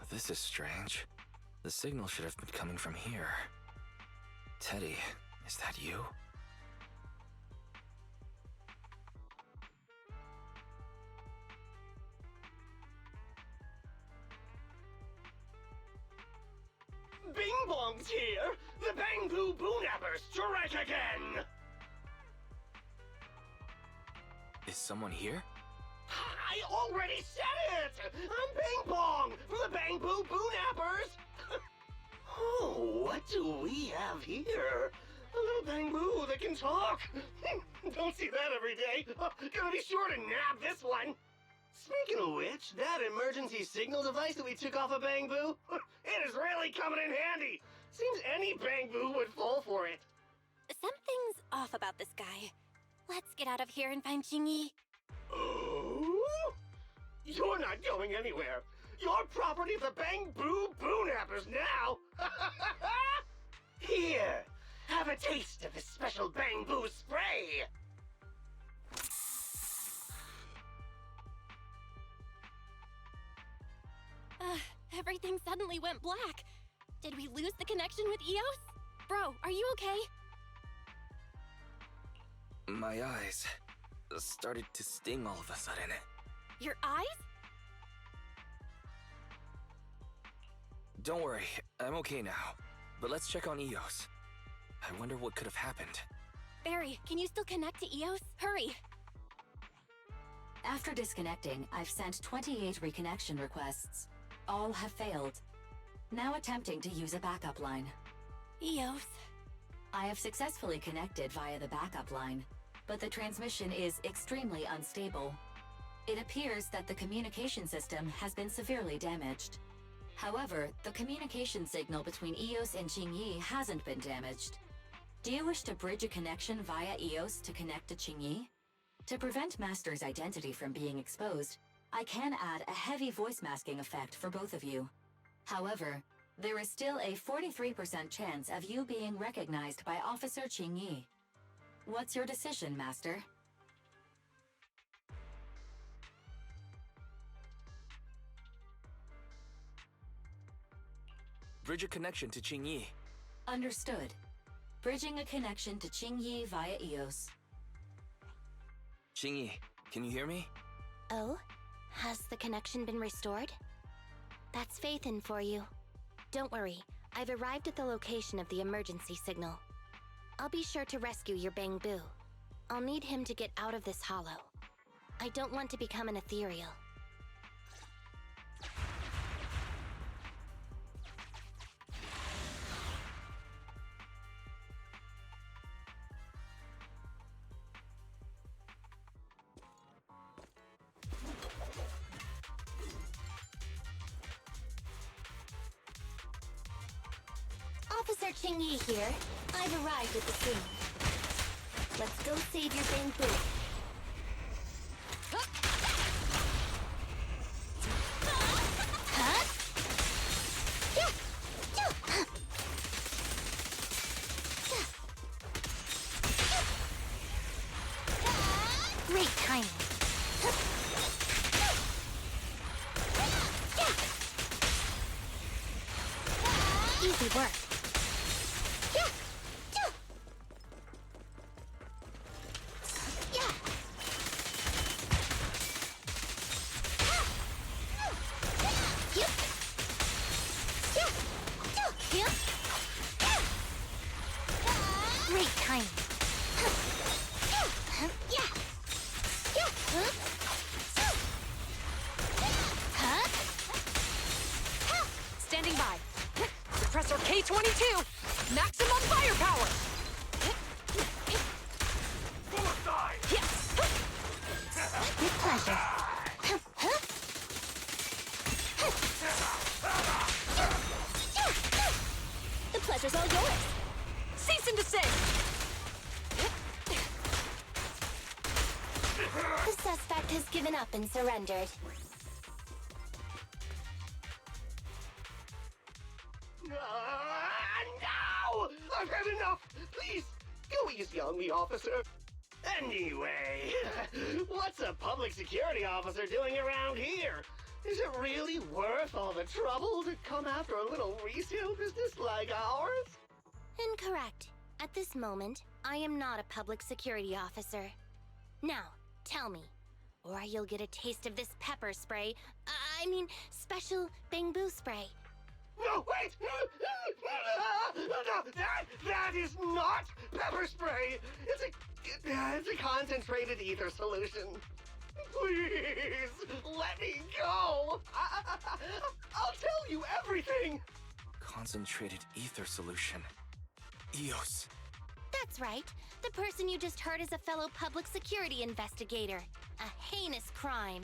This is strange. The signal should have been coming from here. Teddy, is that you? Pong's here! The Bamboo Boonappers strike again! Is someone here? I already said it! I'm Bang Pong from the Bamboo Boonappers! Oh, what do we have here? A little bamboo that can talk! Don't see that every day! Gonna be sure to nab this one! Speaking of which, that emergency signal device that we took off of Bamboo, it is really coming in handy! Seems any Bamboo would fall for it. Something's off about this guy. Let's get out of here and find Qingyi. Oh? You're not going anywhere. You're property of the Bamboo Boonappers now. Here, have a taste of this special bamboo spray. Everything suddenly went black. Did we lose the connection with Eos? Bro, are you okay? My eyes started to sting all of a sudden. Your eyes? Don't worry, I'm okay now. But let's check on Eos. I wonder what could have happened. Barry, can you still connect to Eos? Hurry! After disconnecting, I've sent 28 reconnection requests. All have failed. Now attempting to use a backup line. Eos. I have successfully connected via the backup line, but the transmission is extremely unstable. It appears that the communication system has been severely damaged. However, the communication signal between Eos and Qingyi hasn't been damaged. Do you wish to bridge a connection via Eos to connect to Qingyi? To prevent Master's identity from being exposed, I can add a heavy voice masking effect for both of you. However, there is still a 43% chance of you being recognized by Officer Qingyi. What's your decision, Master? Bridge a connection to Qingyi. Understood. Bridging a connection to Qingyi via Eos. Qingyi, can you hear me? Oh? Has the connection been restored? That's Faithin for you. Don't worry, I've arrived at the location of the emergency signal. I'll be sure to rescue your Bamboo. I'll need him to get out of this hollow. I don't want to become an ethereal. Officer Qingyi here. I've arrived at the scene. Let's go save your Bamboo. Huh? Great timing. Easy work. Great timing. Standing by. Suppressor K-22. Maximum firepower. Suicide! With pleasure. The pleasure's all yours. Cease and desist. The suspect has given up and surrendered. No! I've had enough! Please, go easy on me, officer. Anyway, what's a public security officer doing around here? Is it really worth all the trouble to come after a little resale business like ours? Incorrect. At this moment, I am not a public security officer. Now, tell me, or you'll get a taste of this pepper spray. I mean, special Bamboo spray. No, wait! That is not pepper spray. It's a concentrated ether solution. Please, let me go. I'll tell you everything. Concentrated ether solution. EOS. That's right. The person you just heard is a fellow public security investigator. A heinous crime.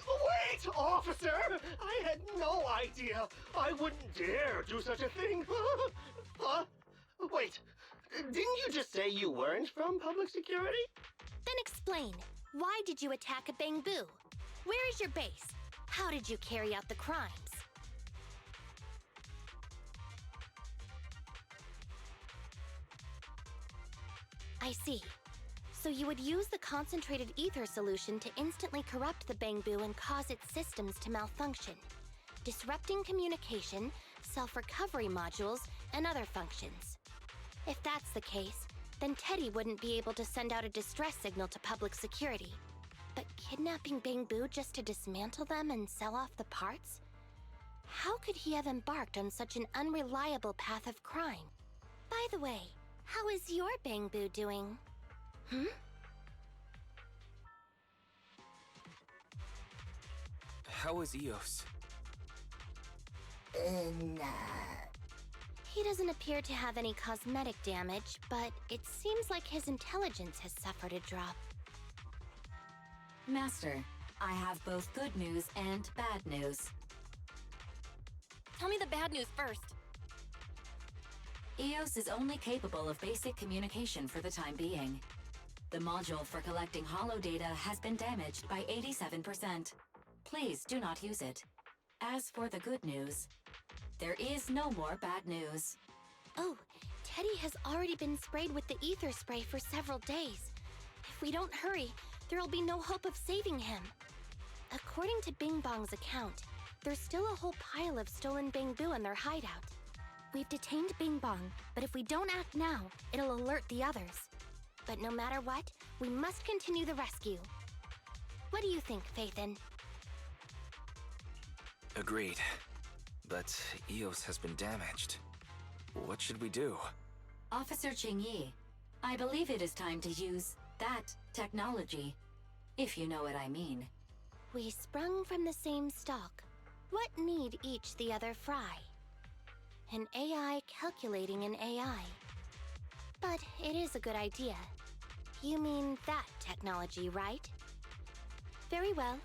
Wait, officer! I had no idea. I wouldn't dare do such a thing. Huh? Wait, didn't you just say you weren't from public security? Then explain. Why did you attack a Bangbu? Where is your base? How did you carry out the crimes? I see. So you would use the concentrated ether solution to instantly corrupt the Bangbu and cause its systems to malfunction, disrupting communication, self-recovery modules, and other functions. If that's the case, then Teddy wouldn't be able to send out a distress signal to public security. But kidnapping Bangbu just to dismantle them and sell off the parts? How could he have embarked on such an unreliable path of crime? By the way, how is your Bangbu doing? How is EOS? He doesn't appear to have any cosmetic damage, but it seems like his intelligence has suffered a drop. Master, I have both good news and bad news. Tell me the bad news first. EOS is only capable of basic communication for the time being. The module for collecting holo data has been damaged by 87%. Please do not use it. As for the good news, there is no more bad news. Oh, Teddy has already been sprayed with the ether spray for several days. If we don't hurry, there will be no hope of saving him. According to Bing Bong's account, there's still a whole pile of stolen Bangbu in their hideout. We've detained Bing Bong, but if we don't act now, it'll alert the others. But no matter what, we must continue the rescue. What do you think, Phaethon? Agreed. But EOS has been damaged. What should we do? Officer Qingyi, I believe it is time to use that technology, if you know what I mean. We sprung from the same stock. What need each the other fry? An AI calculating an AI. But it is a good idea. You mean that technology, right? Very well.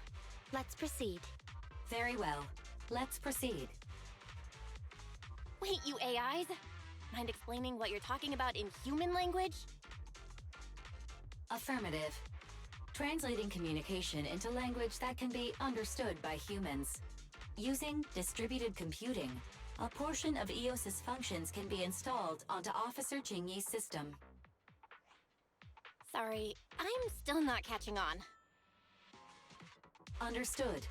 Let's proceed. Very well. Let's proceed. Wait, you AIs? Mind explaining what you're talking about in human language? Affirmative. Translating communication into language that can be understood by humans. Using distributed computing, a portion of EOS's functions can be installed onto Officer Qingyi's system. Sorry, I'm still not catching on. Understood.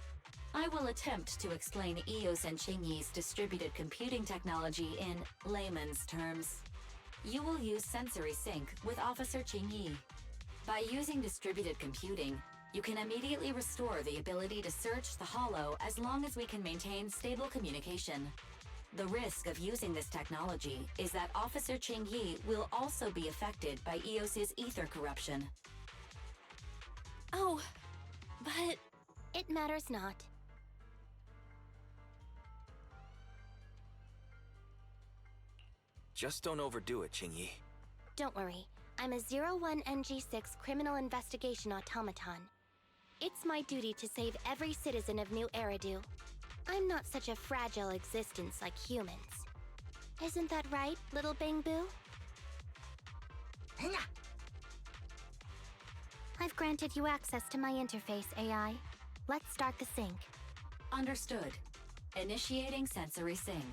I will attempt to explain EOS and Qingyi's distributed computing technology in layman's terms. You will use sensory sync with Officer Qingyi. By using distributed computing, you can immediately restore the ability to search the holo as long as we can maintain stable communication. The risk of using this technology is that Officer Qingyi will also be affected by EOS's ether corruption. Oh, but... It matters not. Just don't overdo it, Qingyi. Don't worry. I'm a 01NG6 criminal investigation automaton. It's my duty to save every citizen of New Eridu. I'm not such a fragile existence like humans. Isn't that right, little Bangbu? I've granted you access to my interface, AI. Let's start the sync. Understood. Initiating sensory sync.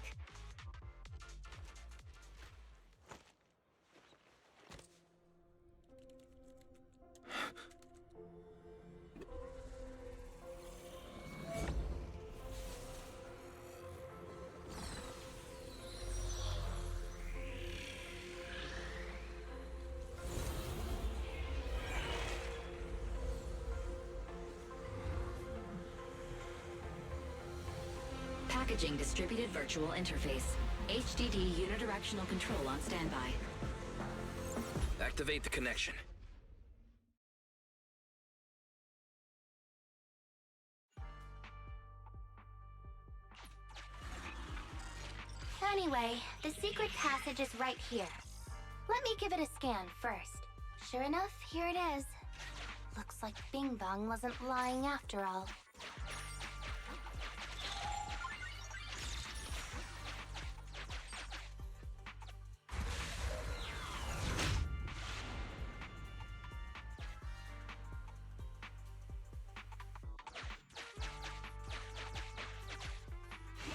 Packaging distributed virtual interface. HDD unidirectional control on standby. Activate the connection. Anyway, the secret passage is right here. Let me give it a scan first. Sure enough, here it is. Looks like Bing Bong wasn't lying after all.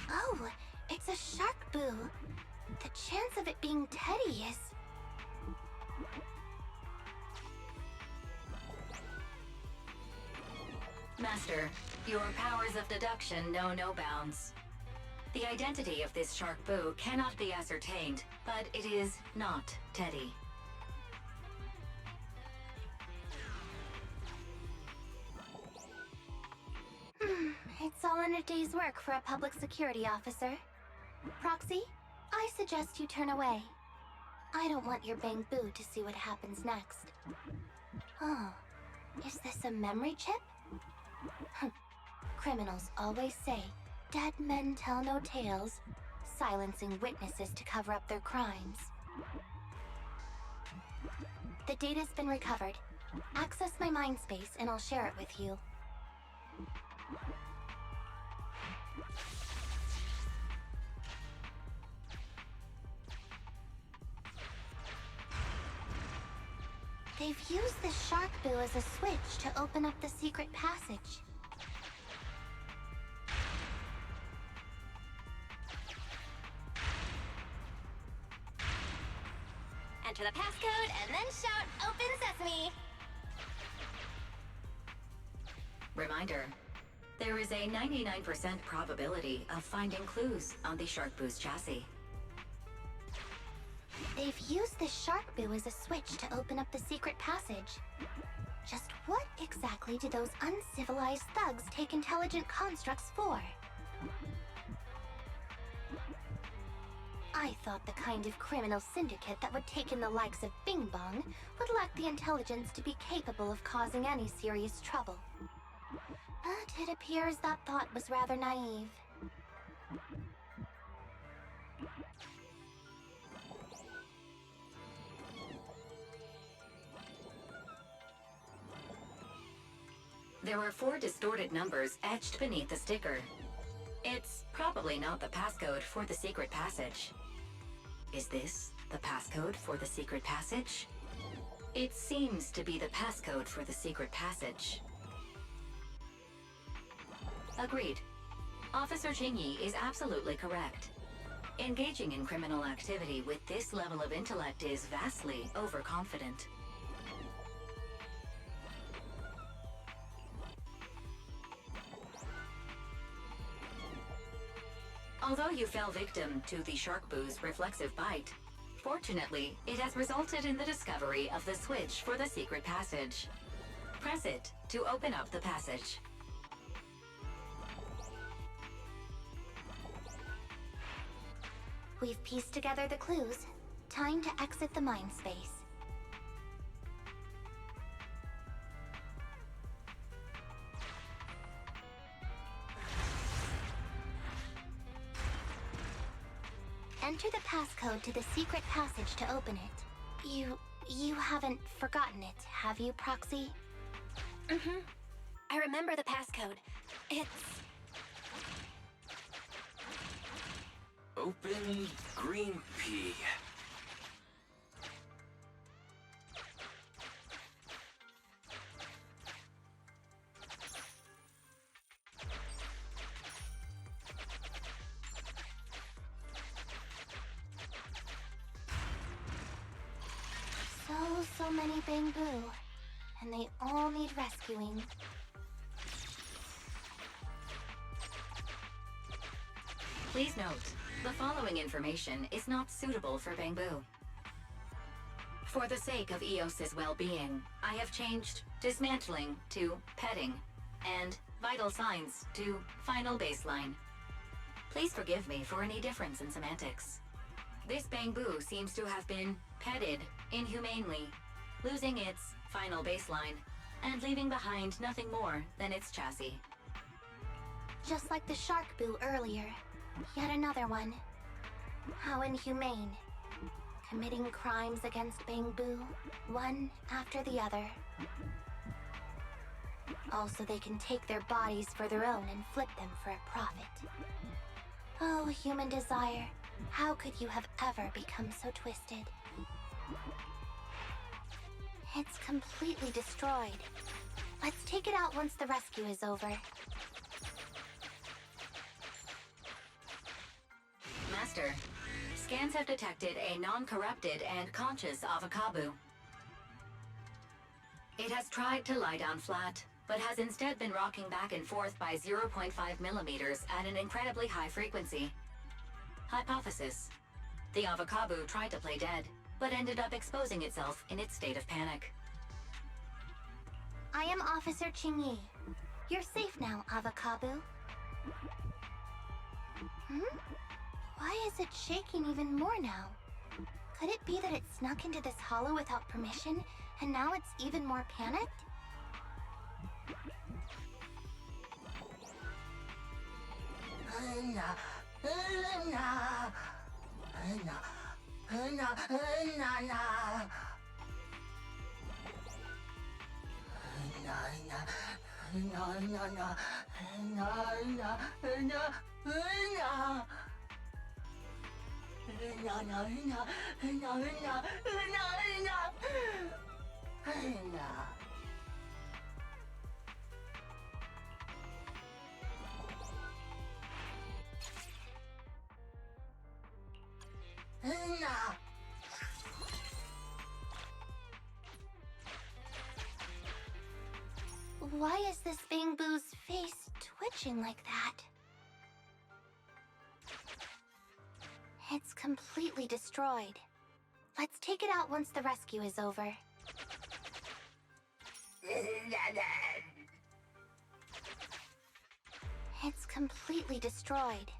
Oh, it's a shark boo. The chance of it being Teddy is... Master, your powers of deduction know no bounds. The identity of this shark boo cannot be ascertained, but it is not Teddy. It's all in a day's work for a public security officer. Proxy, I suggest you turn away. I don't want your Bang Boo to see what happens next. Oh, is this a memory chip? Criminals always say, dead men tell no tales, silencing witnesses to cover up their crimes. The data's been recovered. Access my mind space and I'll share it with you. They've used the shark boo as a switch to open up the secret passage. Enter the passcode and then shout, "Open Sesame!" Reminder, there is a 99% probability of finding clues on the shark boo's chassis. They've used the shark boo as a switch to open up the secret passage. Just what exactly do those uncivilized thugs take intelligent constructs for? I thought the kind of criminal syndicate that would take in the likes of Bing Bong would lack the intelligence to be capable of causing any serious trouble. But it appears that thought was rather naive. There are 4 distorted numbers etched beneath the sticker. It's probably not the passcode for the secret passage. Is this the passcode for the secret passage? It seems to be the passcode for the secret passage. Agreed. Officer Qingyi is absolutely correct. Engaging in criminal activity with this level of intellect is vastly overconfident. Although you fell victim to the shark boo's reflexive bite, fortunately, it has resulted in the discovery of the switch for the secret passage. Press it to open up the passage. We've pieced together the clues. Time to exit the mind space. Enter the passcode to the secret passage to open it. You haven't forgotten it, have you, Proxy? Mm-hmm. I remember the passcode. It's... Open green pea. So many Bang Boo, and they all need rescuing. Please note, the following information is not suitable for Bang Boo. For the sake of EOS's well-being, I have changed dismantling to petting, and vital signs to final baseline. Please forgive me for any difference in semantics. This Bangbu seems to have been petted inhumanely, losing its final baseline, and leaving behind nothing more than its chassis. Just like the shark boo earlier. Yet another one. How inhumane. Committing crimes against Bangbu, one after the other. Also, they can take their bodies for their own and flip them for a profit. Oh, human desire, how could you have ever become so twisted? It's completely destroyed. Let's take it out once the rescue is over. Master, scans have detected a non-corrupted and conscious Avakabu. It has tried to lie down flat, but has instead been rocking back and forth by 0.5 millimeters at an incredibly high frequency. Hypothesis: the Avakabu tried to play dead, but ended up exposing itself in its state of panic. I am Officer Qingyi. You're safe now, Avakabu. Why is it shaking even more now? Could it be that it snuck into this hollow without permission, and now it's even more panicked? Why is this Bangbu's face twitching like that? It's completely destroyed. Let's take it out once the rescue is over. It's completely destroyed.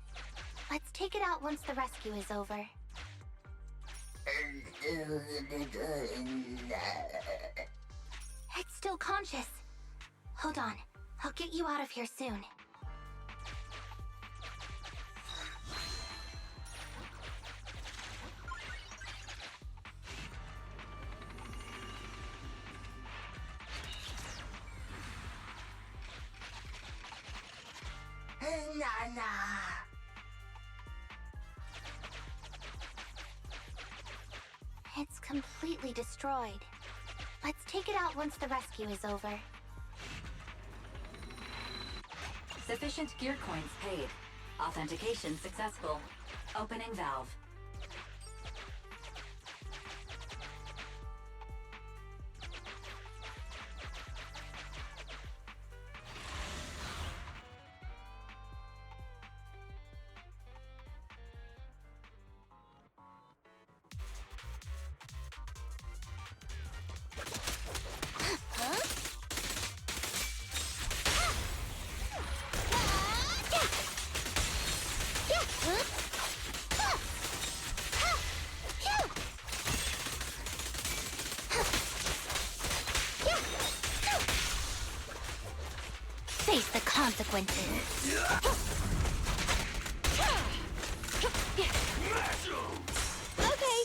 Let's take it out once the rescue is over. It's still conscious. Hold on. I'll get you out of here soon. It's completely destroyed. Let's take it out once the rescue is over. Sufficient gear coins paid. Authentication successful. Opening valve. Face the consequences. Okay.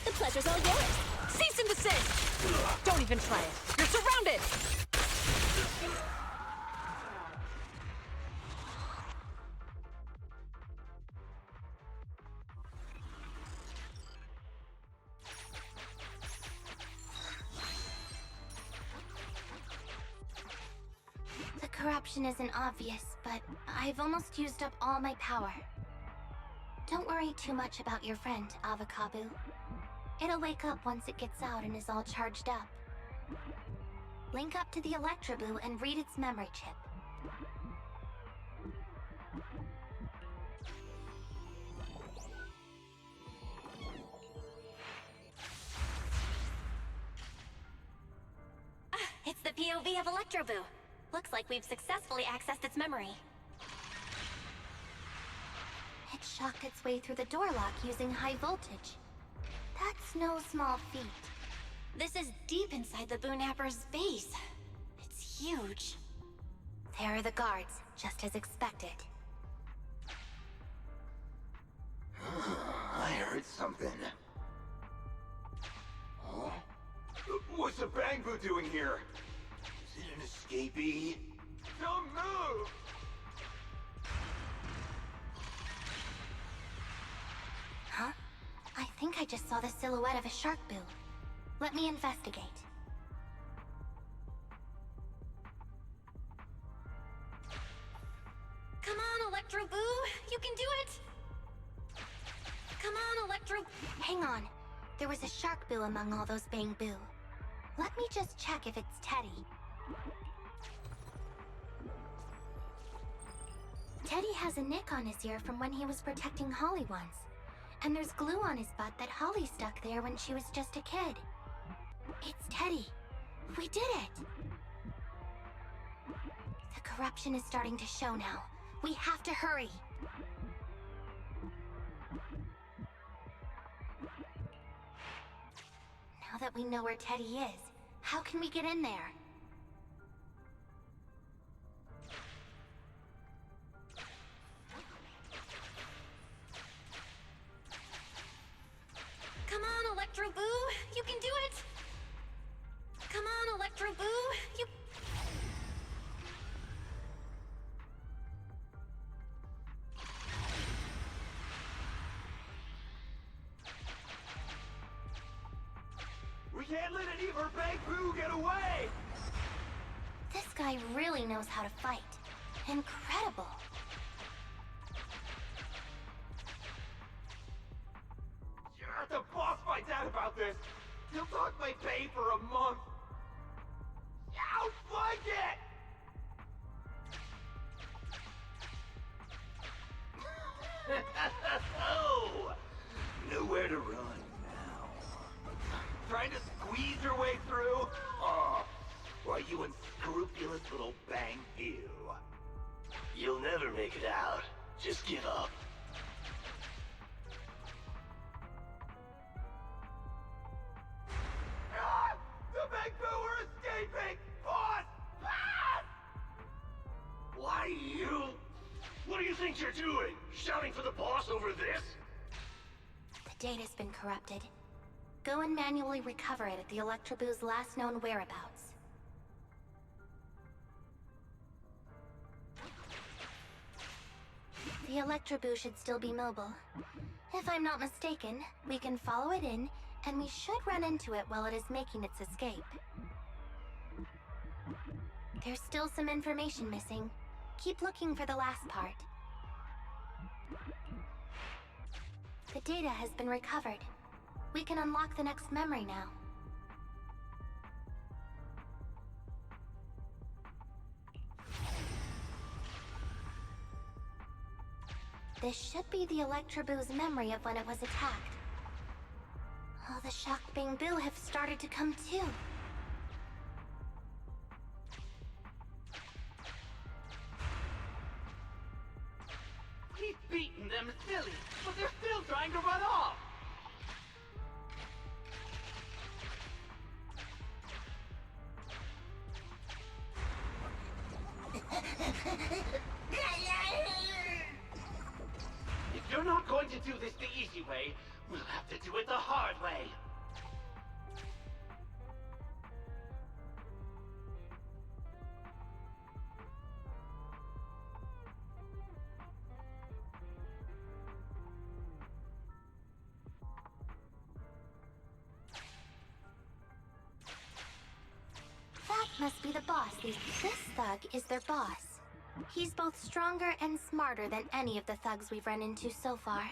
The pleasure's all yours. Cease and desist! Don't even try it. You're surrounded! The corruption isn't obvious, but I've almost used up all my power. Don't worry too much about your friend, Avakabu. It'll wake up once it gets out and is all charged up. Link up to the Electroboo and read its memory chip. It's the POV of Electroboo. Looks like we've successfully accessed its memory. It shocked its way through the door lock using high voltage. That's no small feat. This is deep inside the Boonapper's base. It's huge. There are the guards, just as expected. I heard something. Huh? What's the Bangbu doing here? Is it an escapee? Don't move! Huh? I think I just saw the silhouette of a shark boo. Let me investigate. Come on, Electro Boo! You can do it! Come on, Electro... Hang on. There was a shark boo among all those Bangbu. Let me just check if it's Teddy. Teddy has a nick on his ear from when he was protecting Holly once. And there's glue on his butt that Holly stuck there when she was just a kid. It's Teddy. We did it! The corruption is starting to show now. We have to hurry. Now that we know where Teddy is, how can we get in there? Come on, Electro Boo! You can do it! Come on, Electro Boo! You... We can't let an evil Bangbu get away! This guy really knows how to fight. Incredible. The boss finds out about this. He'll talk my pay for a month. Outflank it! Oh, nowhere to run now. Trying to squeeze your way through? Oh, why, you unscrupulous little Bangbu. You'll never make it out. Just give up. Ah! The Bangbu are escaping! Boss! Pass! Why, you... What do you think you're doing? Shouting for the boss over this? The data's been corrupted. Go and manually recover it at the Electroboo's last known whereabouts. The Electroboo should still be mobile. If I'm not mistaken, we can follow it in, and we should run into it while it is making its escape. There's still some information missing. Keep looking for the last part. The data has been recovered. We can unlock the next memory now. This should be the Electroboo's memory of when it was attacked. All the shocked Bangbu have started to come too. He's beaten them silly, but they're still trying to run off! If you're not going to do this the easy way, we'll have to do it the hard way. That must be the boss. This thug is their boss. He's both stronger and smarter than any of the thugs we've run into so far.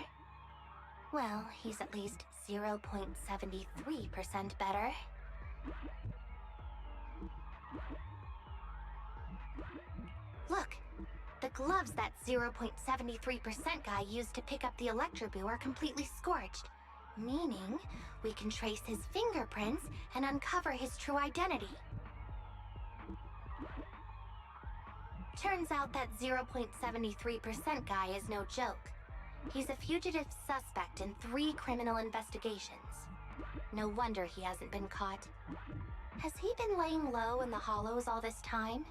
Well, he's at least 0.73% better. Look! The gloves that 0.73% guy used to pick up the Electroboo are completely scorched. Meaning, we can trace his fingerprints and uncover his true identity. Turns out that 0.73% guy is no joke. He's a fugitive suspect in 3 criminal investigations. No wonder he hasn't been caught. Has he been laying low in the hollows all this time?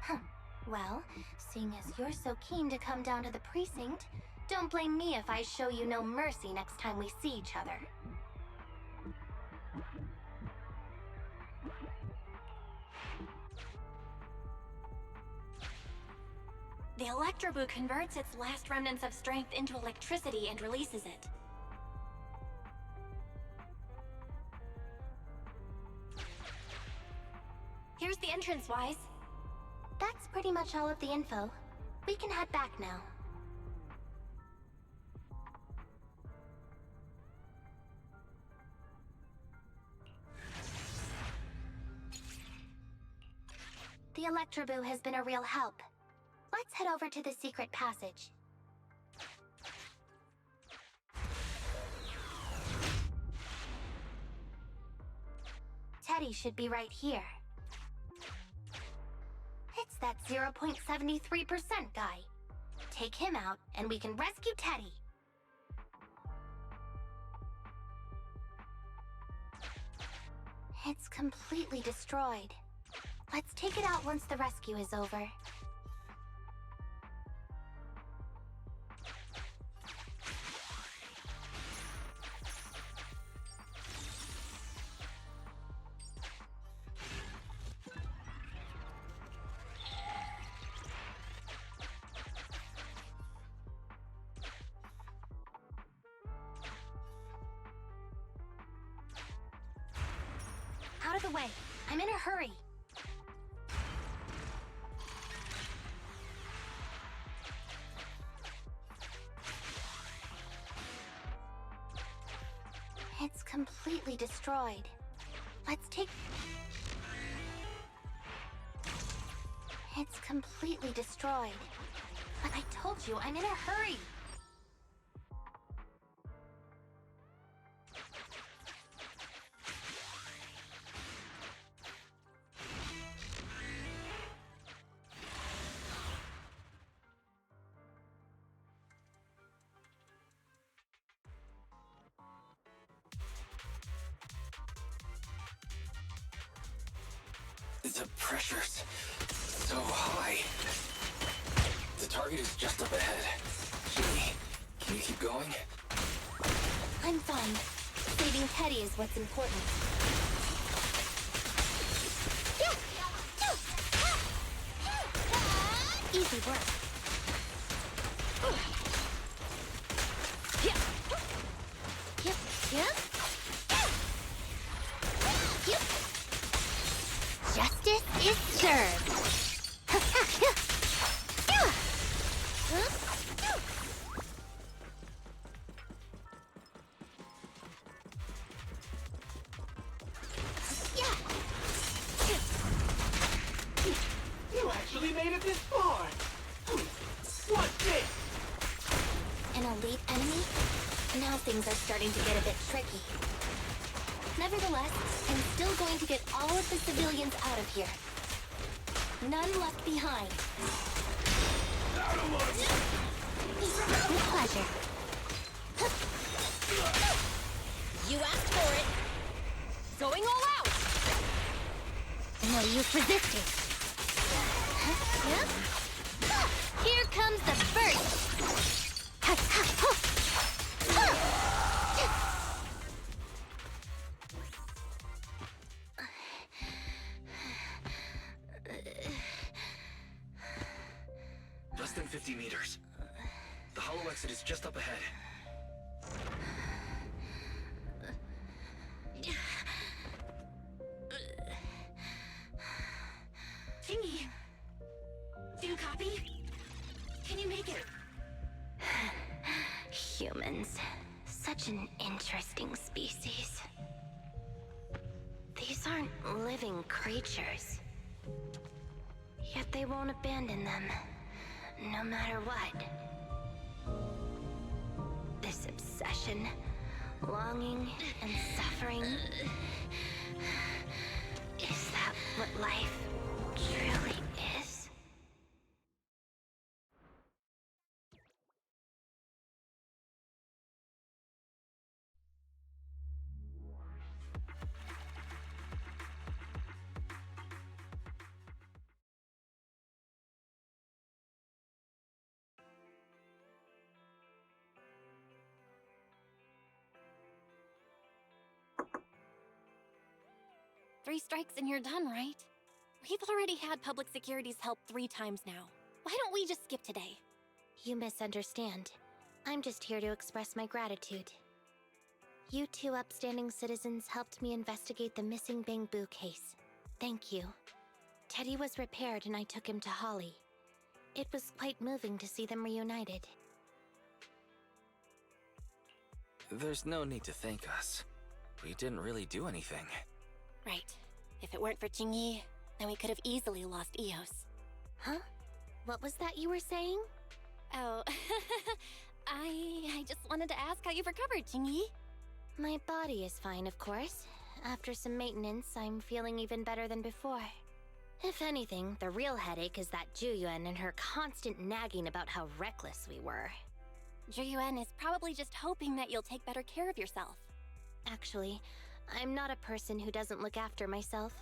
Huh. Well, seeing as you're so keen to come down to the precinct, don't blame me if I show you no mercy next time we see each other. The Electroboo converts its last remnants of strength into electricity and releases it. Here's the entrance, Wise. That's pretty much all of the info. We can head back now. The Electroboo has been a real help. Let's head over to the secret passage. Teddy should be right here. It's that 0.73% guy. Take him out, and we can rescue Teddy. It's completely destroyed. Let's take it out once the rescue is over. Out of the way. I'm in a hurry. It's completely destroyed. Let's take... It's completely destroyed. But I told you, I'm in a hurry. The pressure's so high. The target is just up ahead. Qingyi, can you keep going? I'm fine. Saving Teddy is what's important. Easy work. Yep. Justice is served. You actually made it this far! What's this? An elite enemy? Now things are starting to get a bit tricky. Nevertheless, I'm still going to get all of the civilians out of here. None left behind. With pleasure. You asked for it. Going all out! No use resisting. Here comes the first. Less than 50 meters. The hollow exit is just up ahead. Qingyi, do you copy? Can you make it? Humans. Such an interesting species. These aren't living creatures. Yet they won't abandon them, no matter what. This obsession, longing, and suffering. Is that what life 3 strikes and you're done, right? We've already had public security's help 3 times now. Why don't we just skip today? You misunderstand. I'm just here to express my gratitude. You two upstanding citizens helped me investigate the missing Bangbu case. Thank you. Teddy was repaired and I took him to Holly. It was quite moving to see them reunited. There's no need to thank us. We didn't really do anything. Right. If it weren't for Qingyi, then we could have easily lost Eos. Huh? What was that you were saying? Oh, I just wanted to ask how you've recovered, Qingyi. My body is fine, of course. After some maintenance, I'm feeling even better than before. If anything, the real headache is that Juyuan and her constant nagging about how reckless we were. Juyuan is probably just hoping that you'll take better care of yourself. Actually, I'm not a person who doesn't look after myself.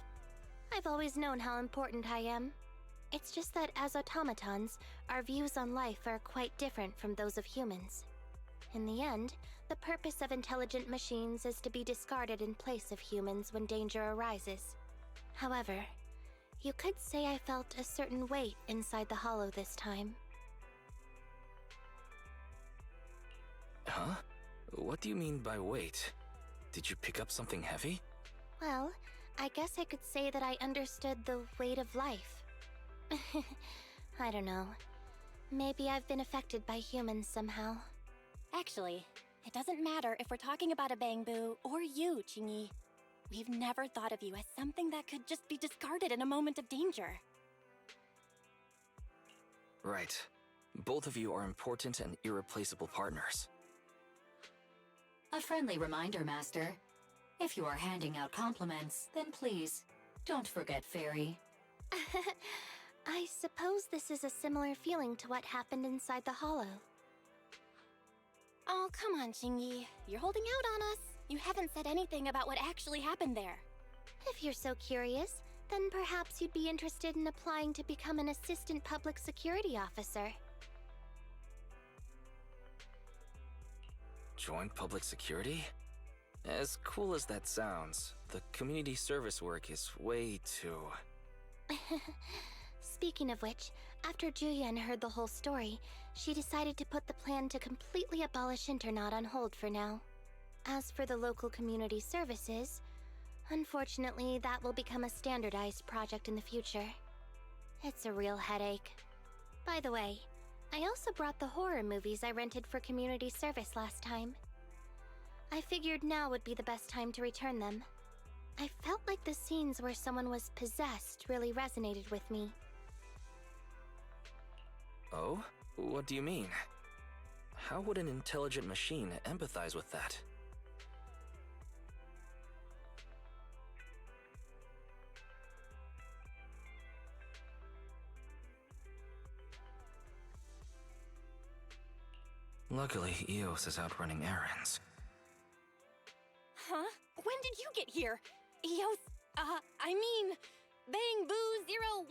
I've always known how important I am. It's just that as automatons, our views on life are quite different from those of humans. In the end, the purpose of intelligent machines is to be discarded in place of humans when danger arises. However, you could say I felt a certain weight inside the hollow this time. Huh? What do you mean by weight? Did you pick up something heavy? Well, I guess I could say that I understood the weight of life. I don't know. Maybe I've been affected by humans somehow. Actually, it doesn't matter if we're talking about a Bangbu or you, Qingyi. We've never thought of you as something that could just be discarded in a moment of danger. Right. Both of you are important and irreplaceable partners. A friendly reminder, Master. If you are handing out compliments, then please, don't forget Fairy. I suppose this is a similar feeling to what happened inside the hollow. Oh, come on, Qingyi. You're holding out on us. You haven't said anything about what actually happened there. If you're so curious, then perhaps you'd be interested in applying to become an assistant public security officer. Join public security? As cool as that sounds, the community service work is way too... Speaking of which, after Julian heard the whole story, she decided to put the plan to completely abolish Internat on hold for now. As for the local community services, unfortunately that will become a standardized project in the future. It's a real headache. By the way, I also brought the horror movies I rented for community service last time. I figured now would be the best time to return them. I felt like the scenes where someone was possessed really resonated with me. Oh? What do you mean? How would an intelligent machine empathize with that? Luckily, Eos is out running errands. Huh? When did you get here? Eos, I mean, Bangbu 01?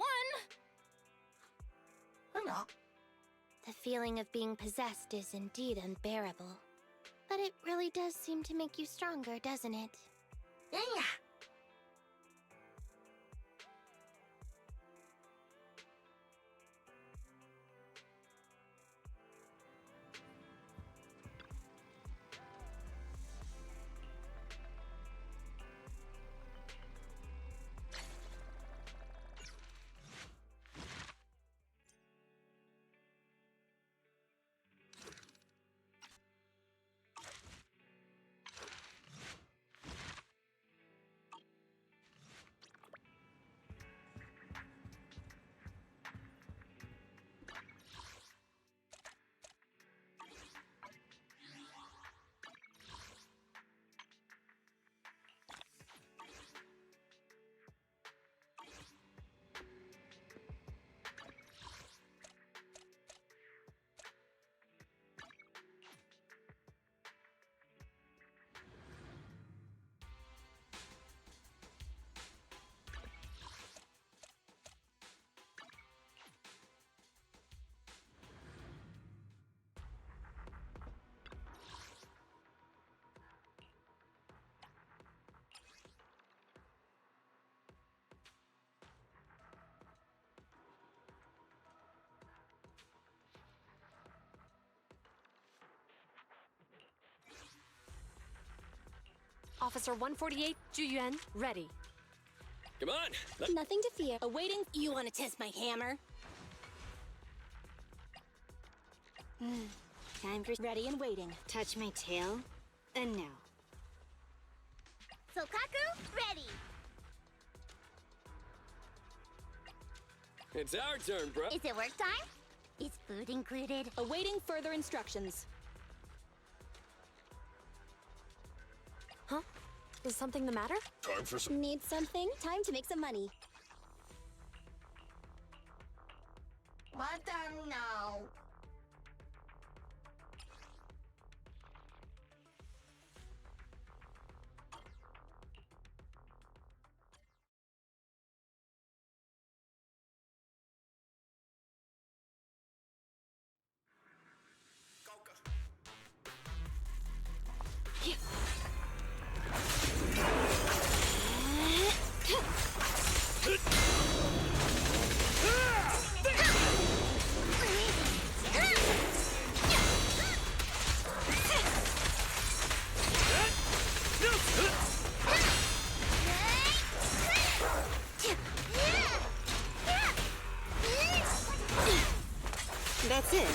Hello. The feeling of being possessed is indeed unbearable. But it really does seem to make you stronger, doesn't it? Yeah. Officer 148, Juyuan, ready. Come on! Nothing to fear. Awaiting. You want to test my hammer? Time for ready and waiting. Touch my tail, and now. Sokaku, ready. It's our turn, bro. Is it work time? Is food included? Awaiting further instructions. Huh? Is something the matter? Time for some... Need something? Time to make some money. Madam, no. That's it.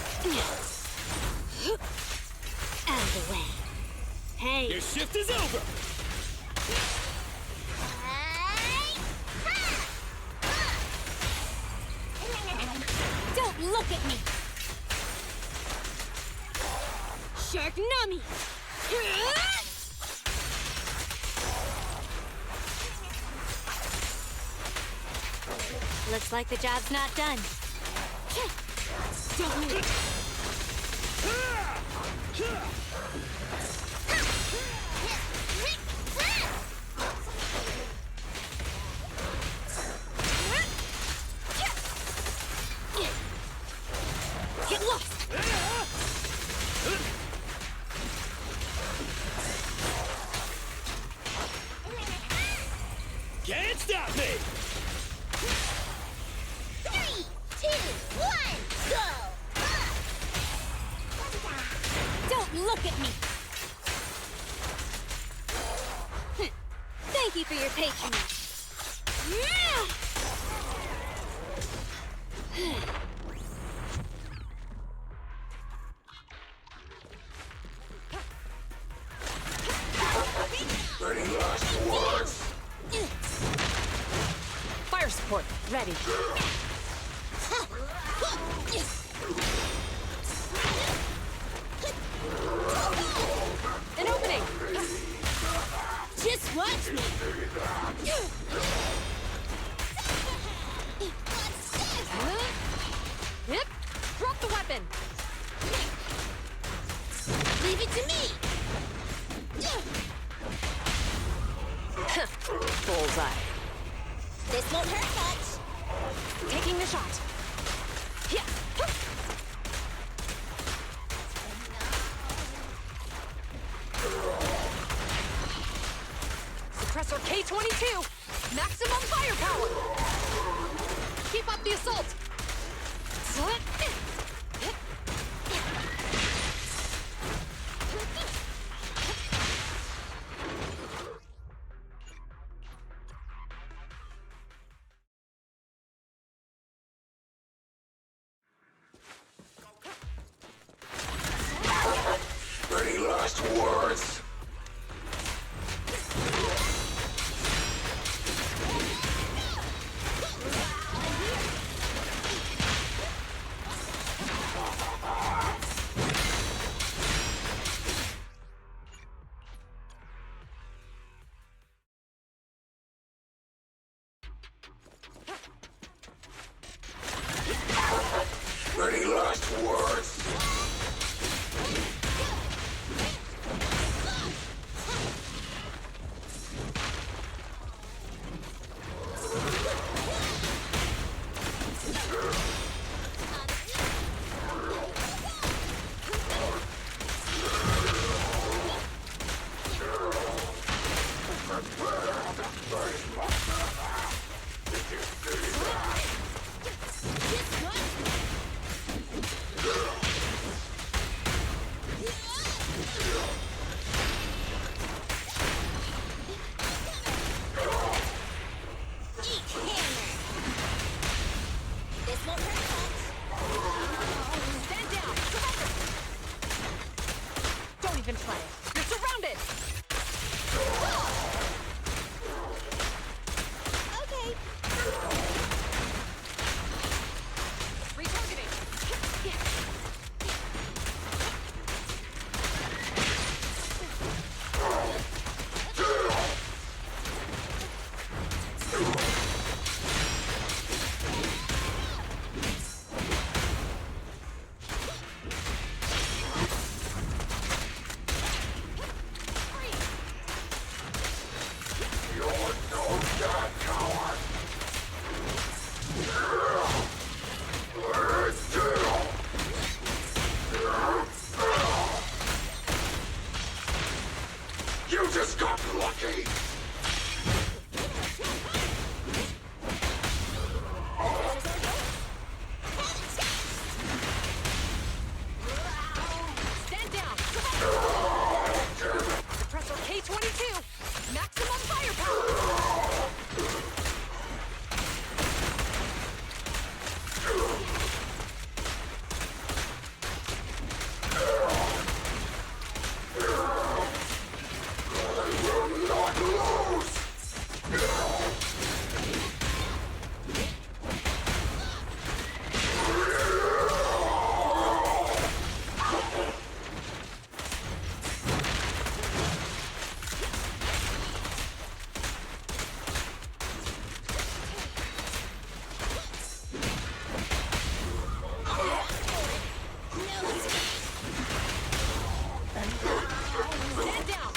Out of the way. Hey. Your shift is over! Don't look at me! Shark Nami! Looks like the job's not done. Don't move. Get lost! Can't stop me! 3, 2, 1, go! Don't look at me! Thank you for your patronage. Any last words? Fire support, ready. An opening! Just watch me! Hip! Drop the weapon! Leave it to me! Bullseye. This won't hurt much! Taking the shot. Yeah. Suppressor K-22! Maximum firepower! Keep up the assault! Any last words? Any last words? Just watch me! Won't hurt much. Stand down! Surrender! Don't even try it! You're surrounded! Okay. Retargeting! You just got lucky! Stand down! Suppressor K-22! Maximum firepower! Not lose! Stand down!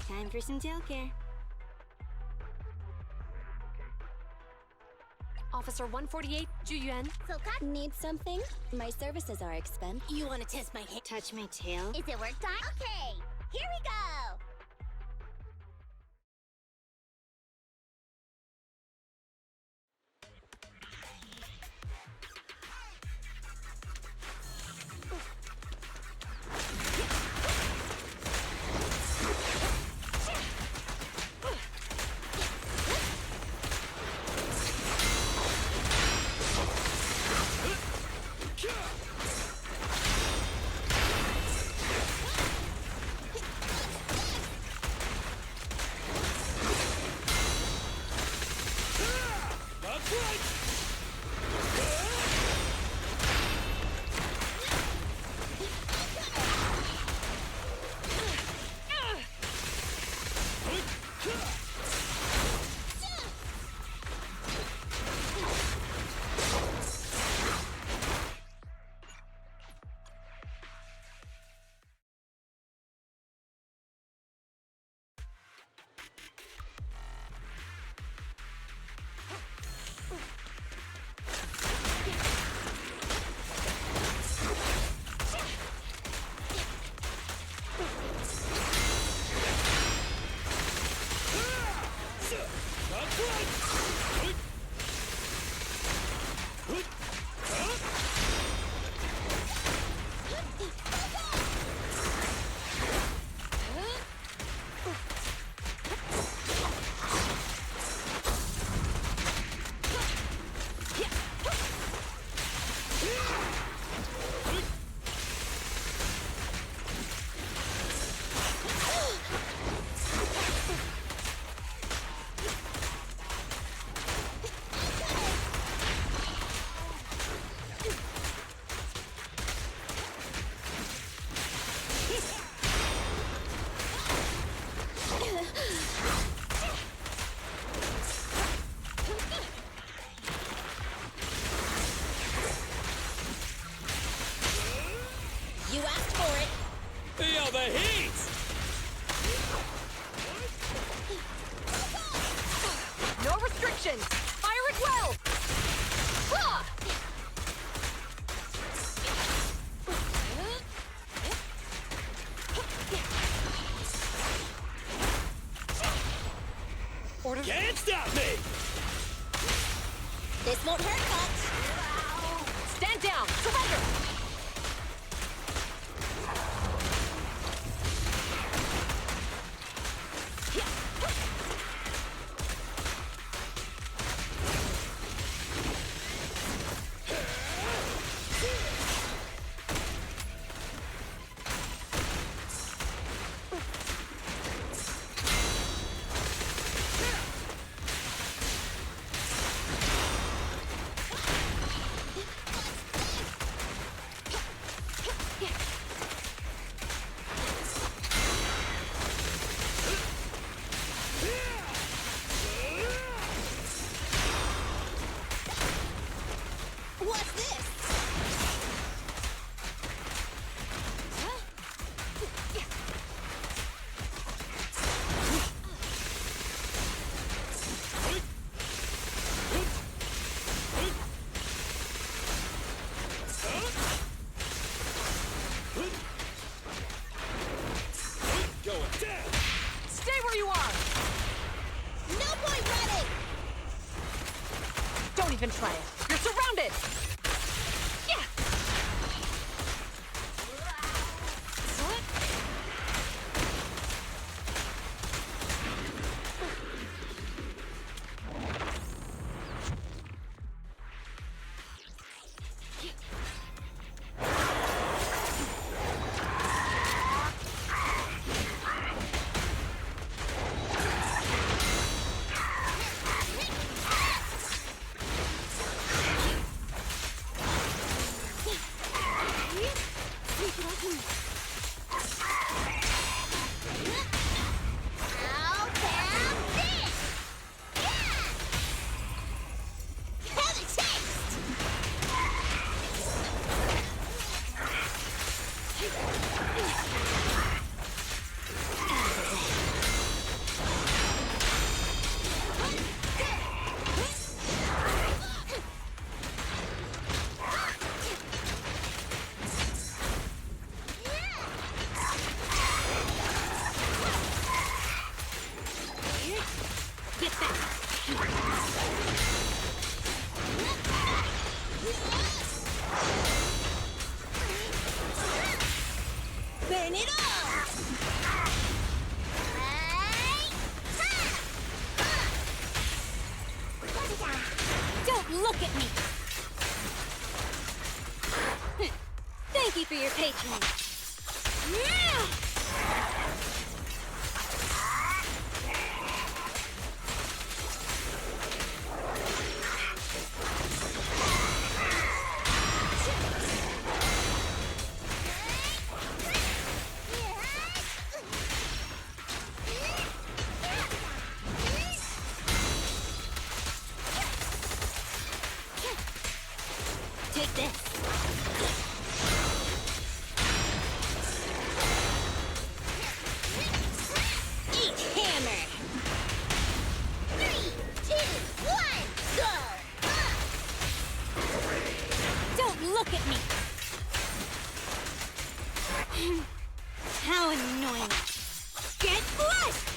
Time for some tail care. Officer 148, Juyuan. Need something? My services are expensive. You want to test my hair? Touch my tail? Is it work time? Okay, here we go! Feel the heat! No restrictions! Fire it well! Ah! Can't stop me! This won't hurt much. Stand down! Surrender! What's this? Going down! Stay where you are! No point running! Don't even try it! You're surrounded! Yeah! How about this? Yeah! Have a taste! Get back! Burn it all! Don't look at me! Thank you for your patronage. Take this. Eat hammer! 3, 2, 1, go! Don't look at me! How annoying! Get flushed!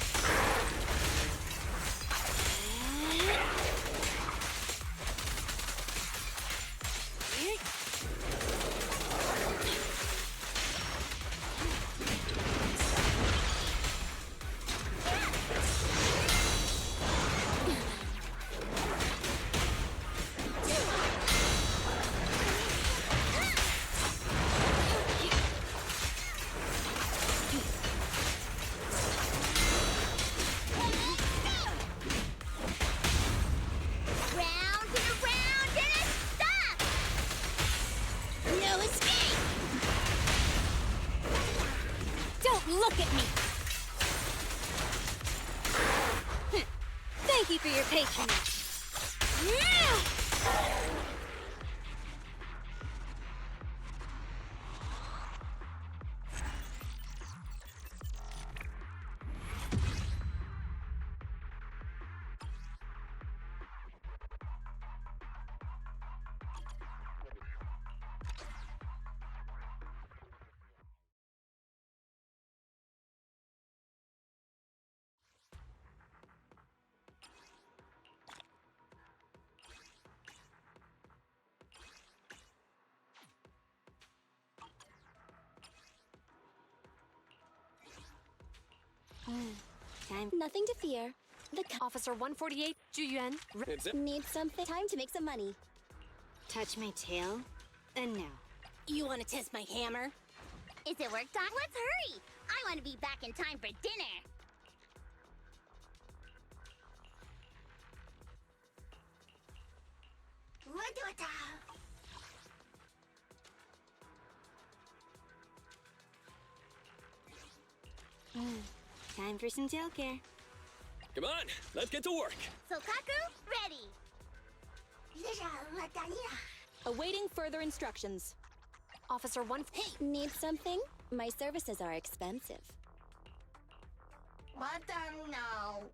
Round and around and a stop! No escape! Don't look at me! Thank you for your patronage. Time. Nothing to fear. Officer 148, Juyuan. Need something. Time to make some money. Touch my tail? And no. You want to test my hammer? Is it work time? Let's hurry! I want to be back in time for dinner. Time for some tail care. Come on, let's get to work. Sokaku, ready! Awaiting further instructions. Officer 1. Hey, need something? My services are expensive. No.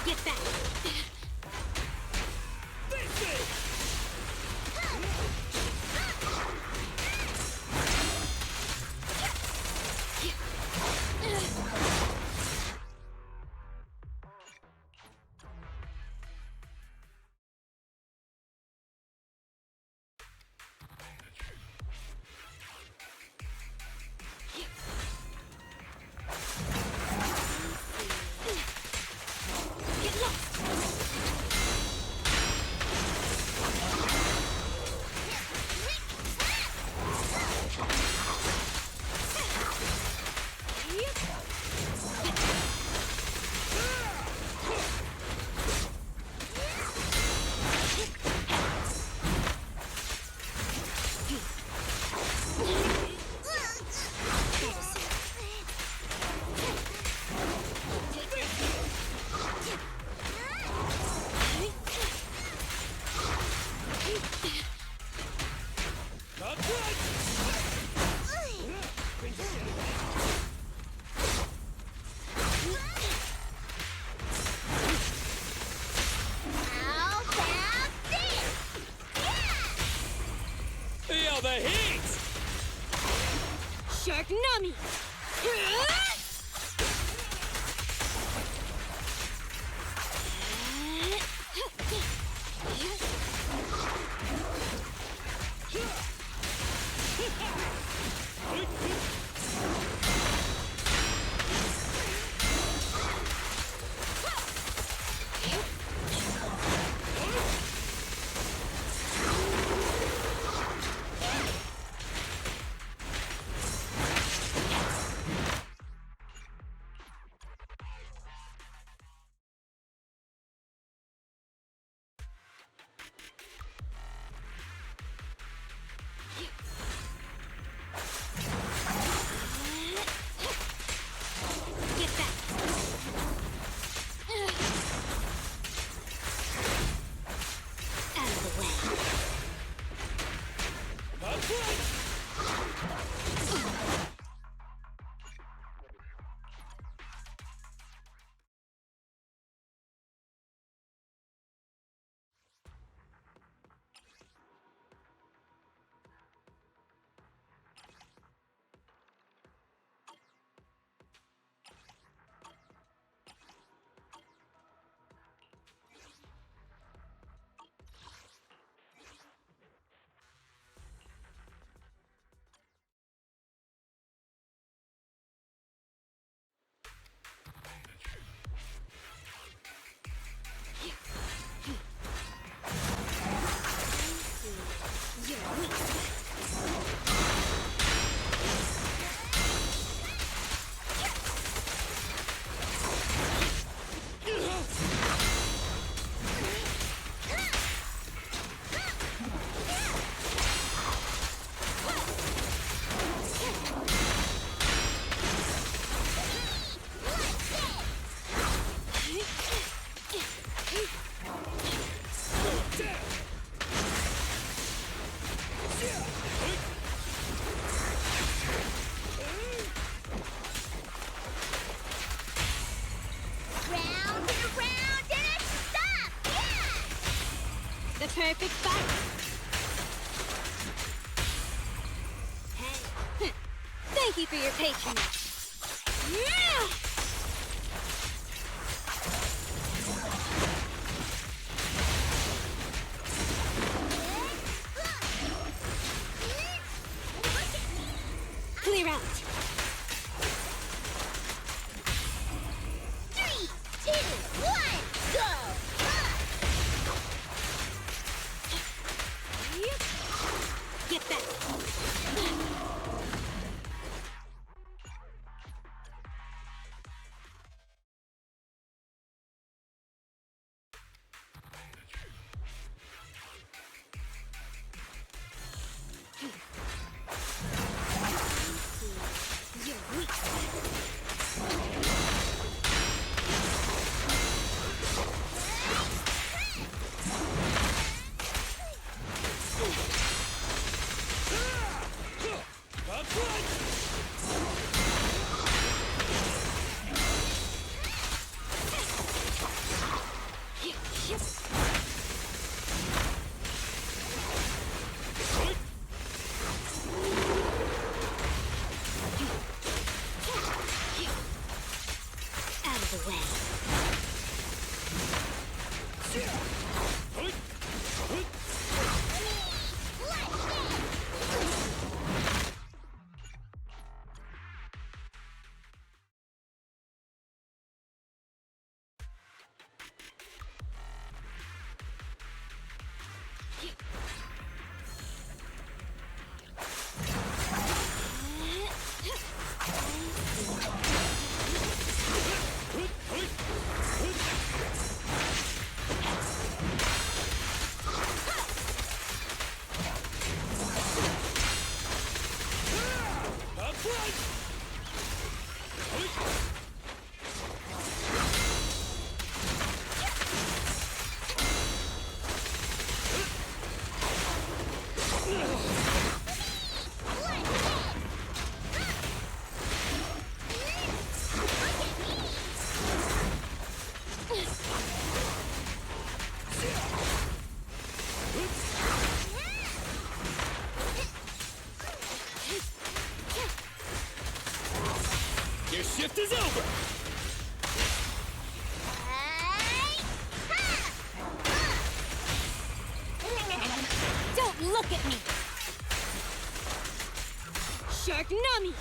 Get back! This way! Feel the heat! Shark Nami! The perfect fight! Thank you for your patronage. Yeah! Clear out. 3, 2, 1, go! Get back. You're weak. Out of the way. Your shift is over! Don't look at me! Shark Nami!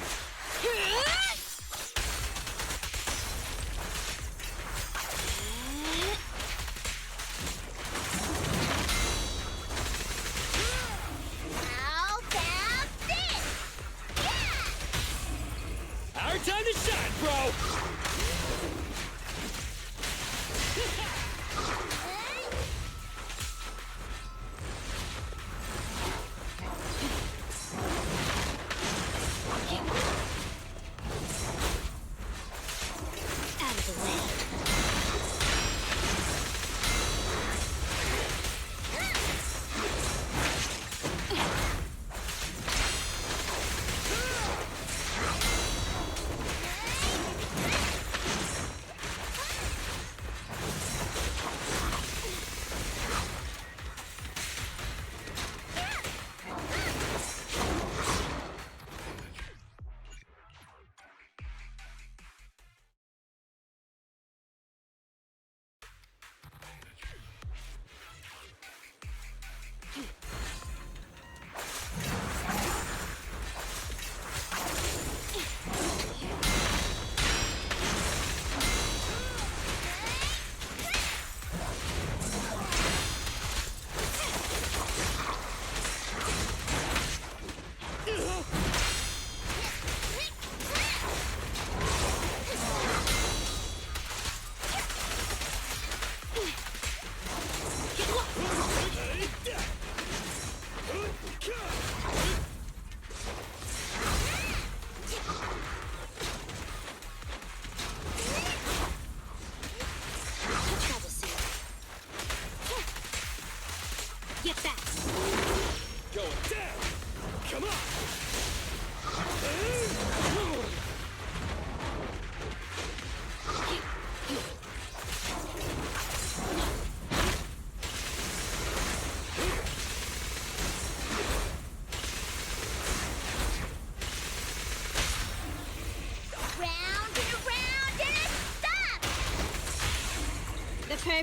How about this? Yeah! Our time to shine, bro! Out of the way.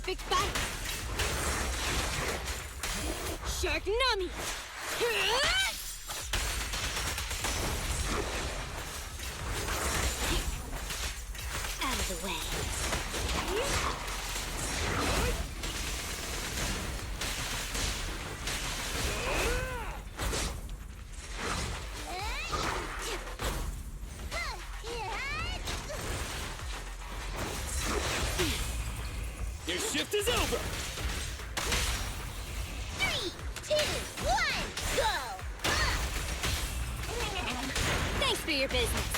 perfect bite! Shark Nami! Out of the way. Your shift is over! 3, 2, 1, go! Thanks for your business.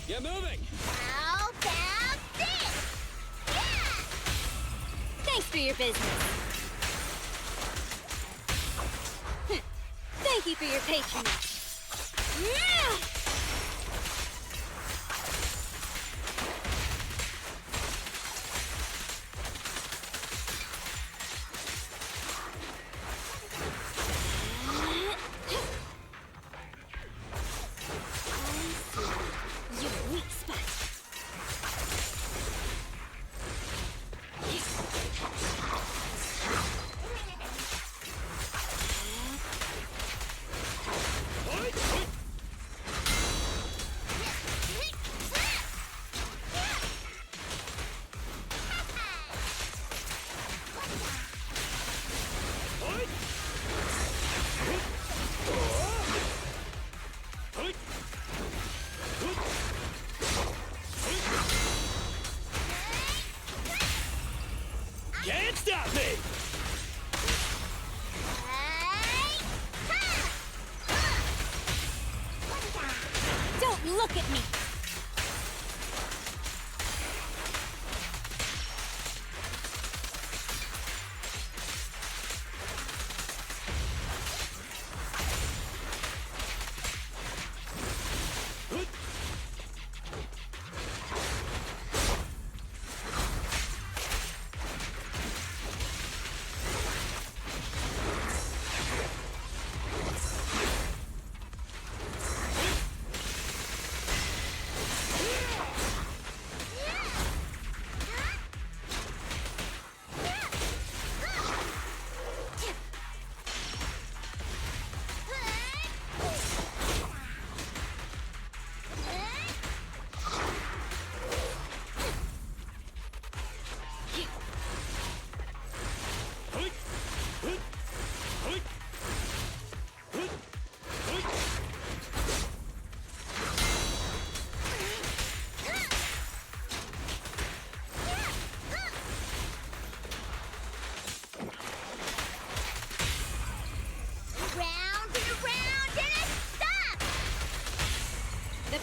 Get moving! How about this? Yeah! Thanks for your business. Thank you for your patronage. Your weak spot. Can't stop me! Don't look at me.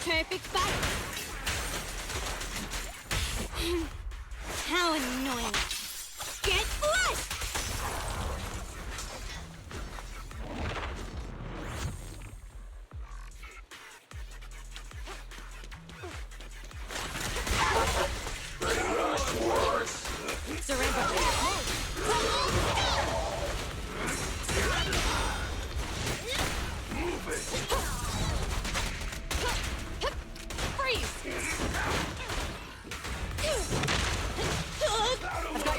Perfect bite. How annoying. Get flushed! Surrender. Move it! Freeze! I've got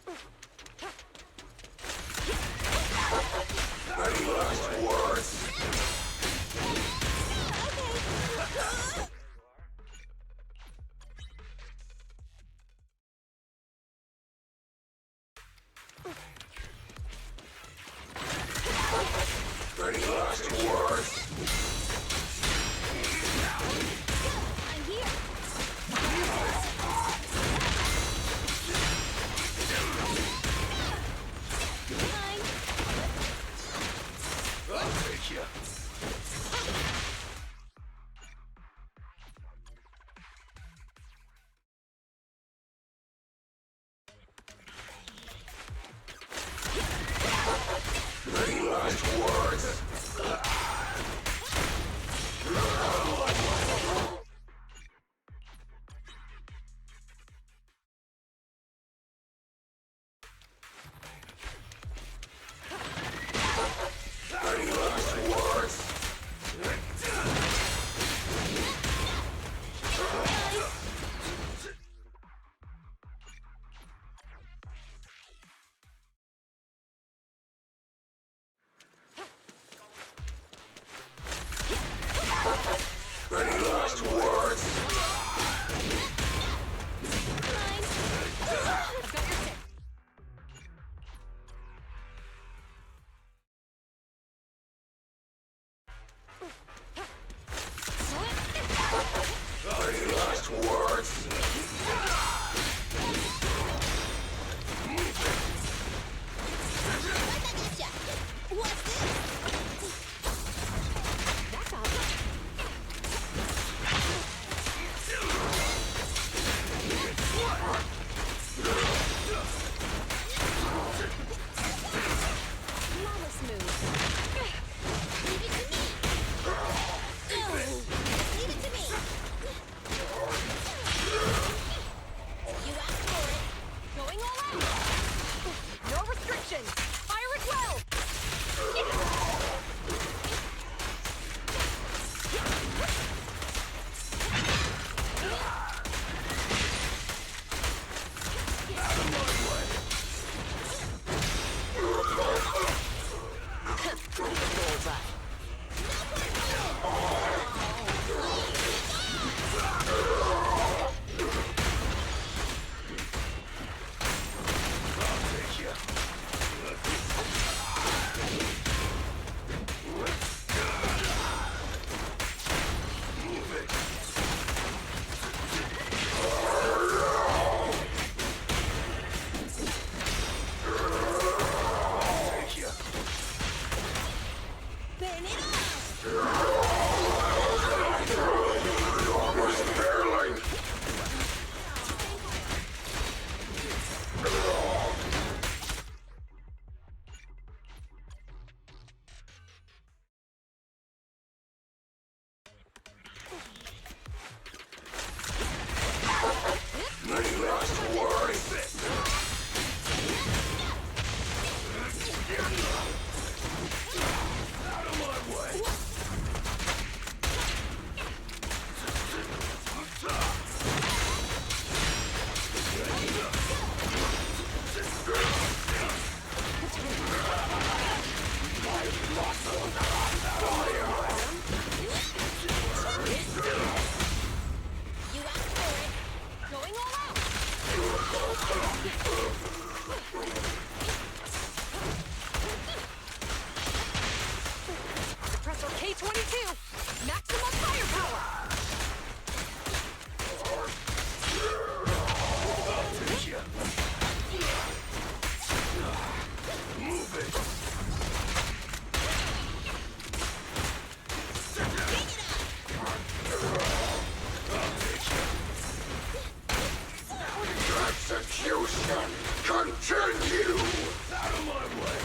Any last words? Any last words? I'm here. I'll take you. Any last words? Any last words? Any last words? I've got your six. Any last words? What's this? That's awesome. Flawless move. Leave it to me. Leave it to me. You asked for it. Going all out. No restrictions. Fire it well. Burn it off. Any last words? Out of my way! You asked for it. Going all out. Suppressor K-22. Maximum firepower. Move it! Execution continue! Out of my way!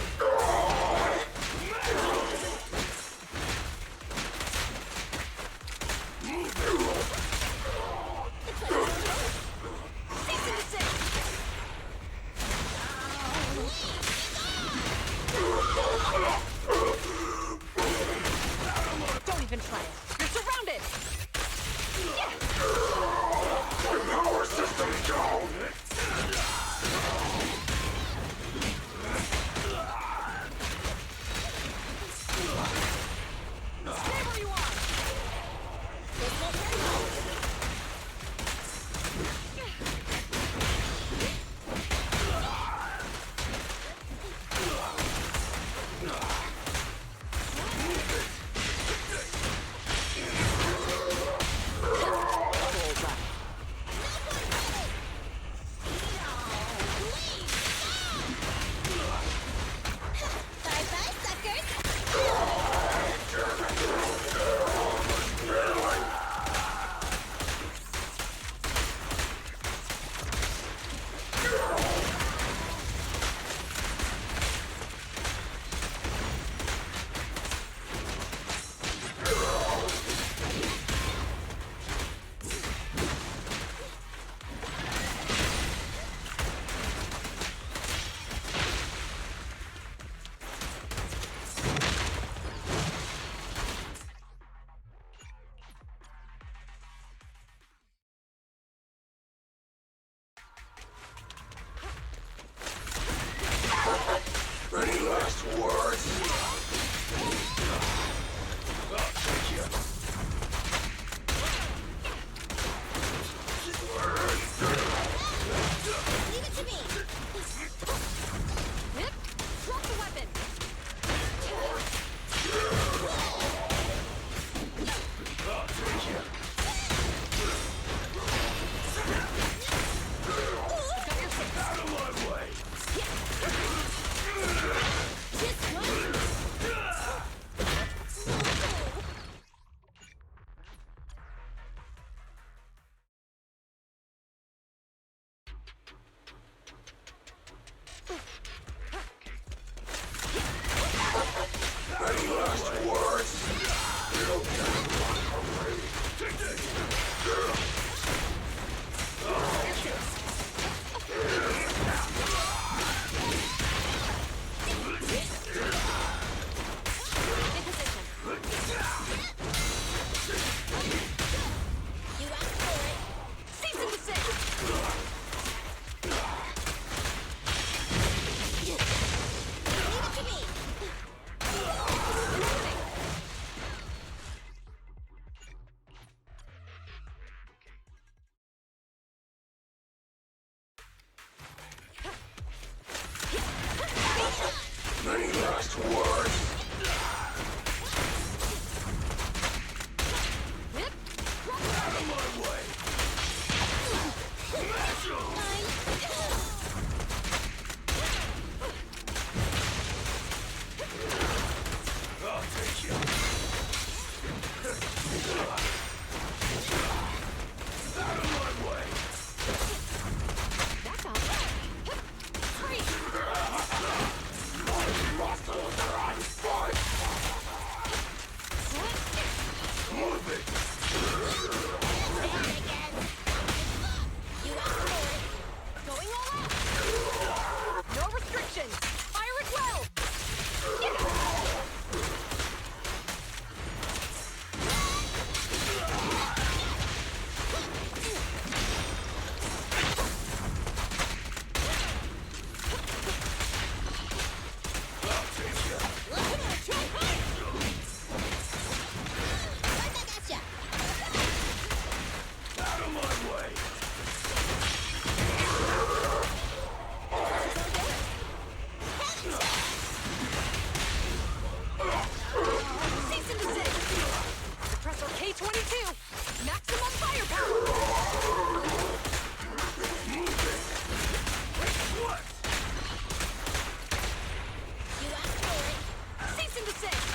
Cease and desist!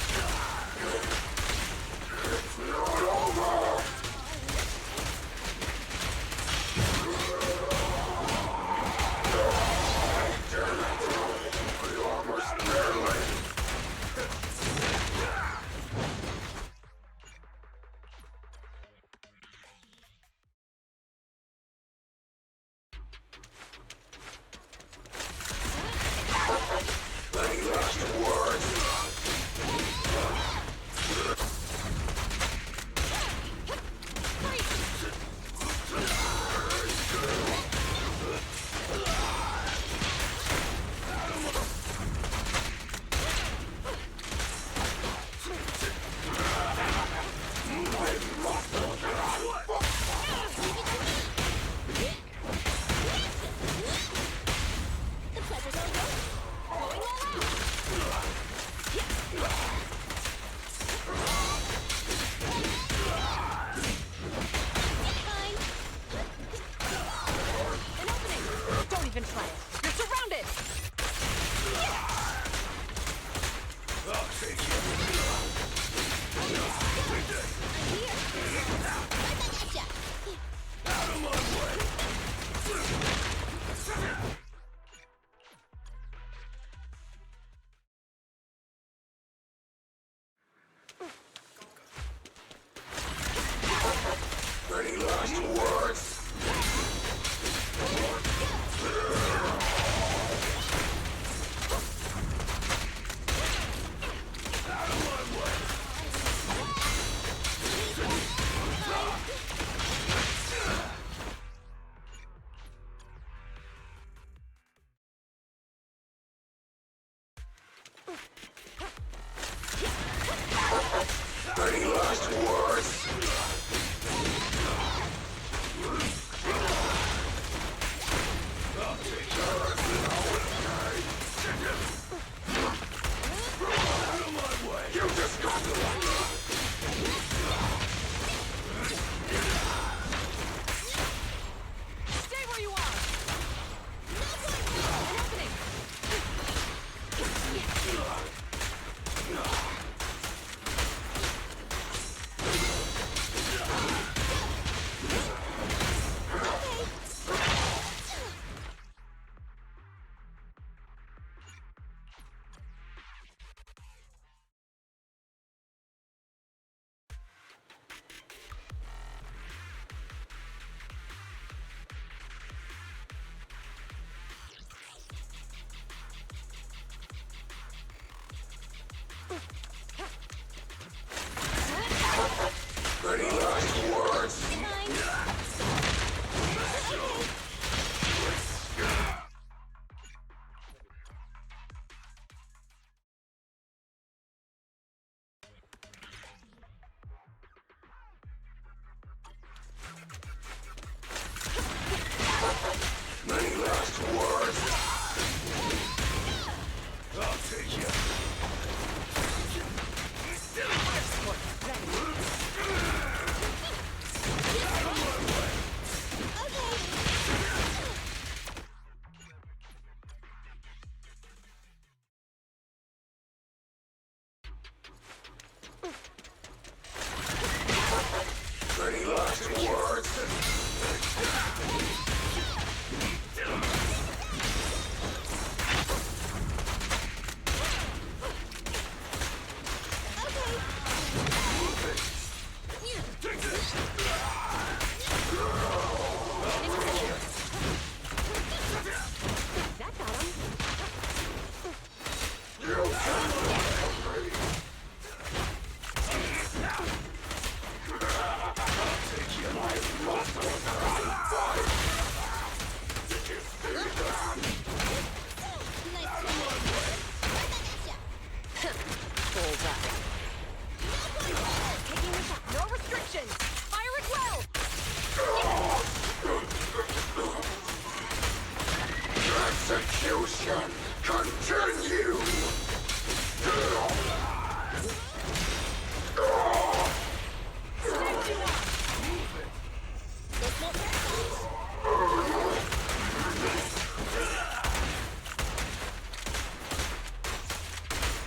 Execution continues!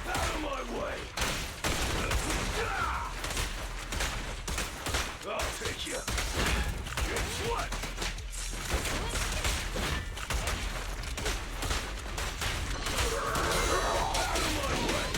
Out of my way! I'll take you. Guess what? Out of my way!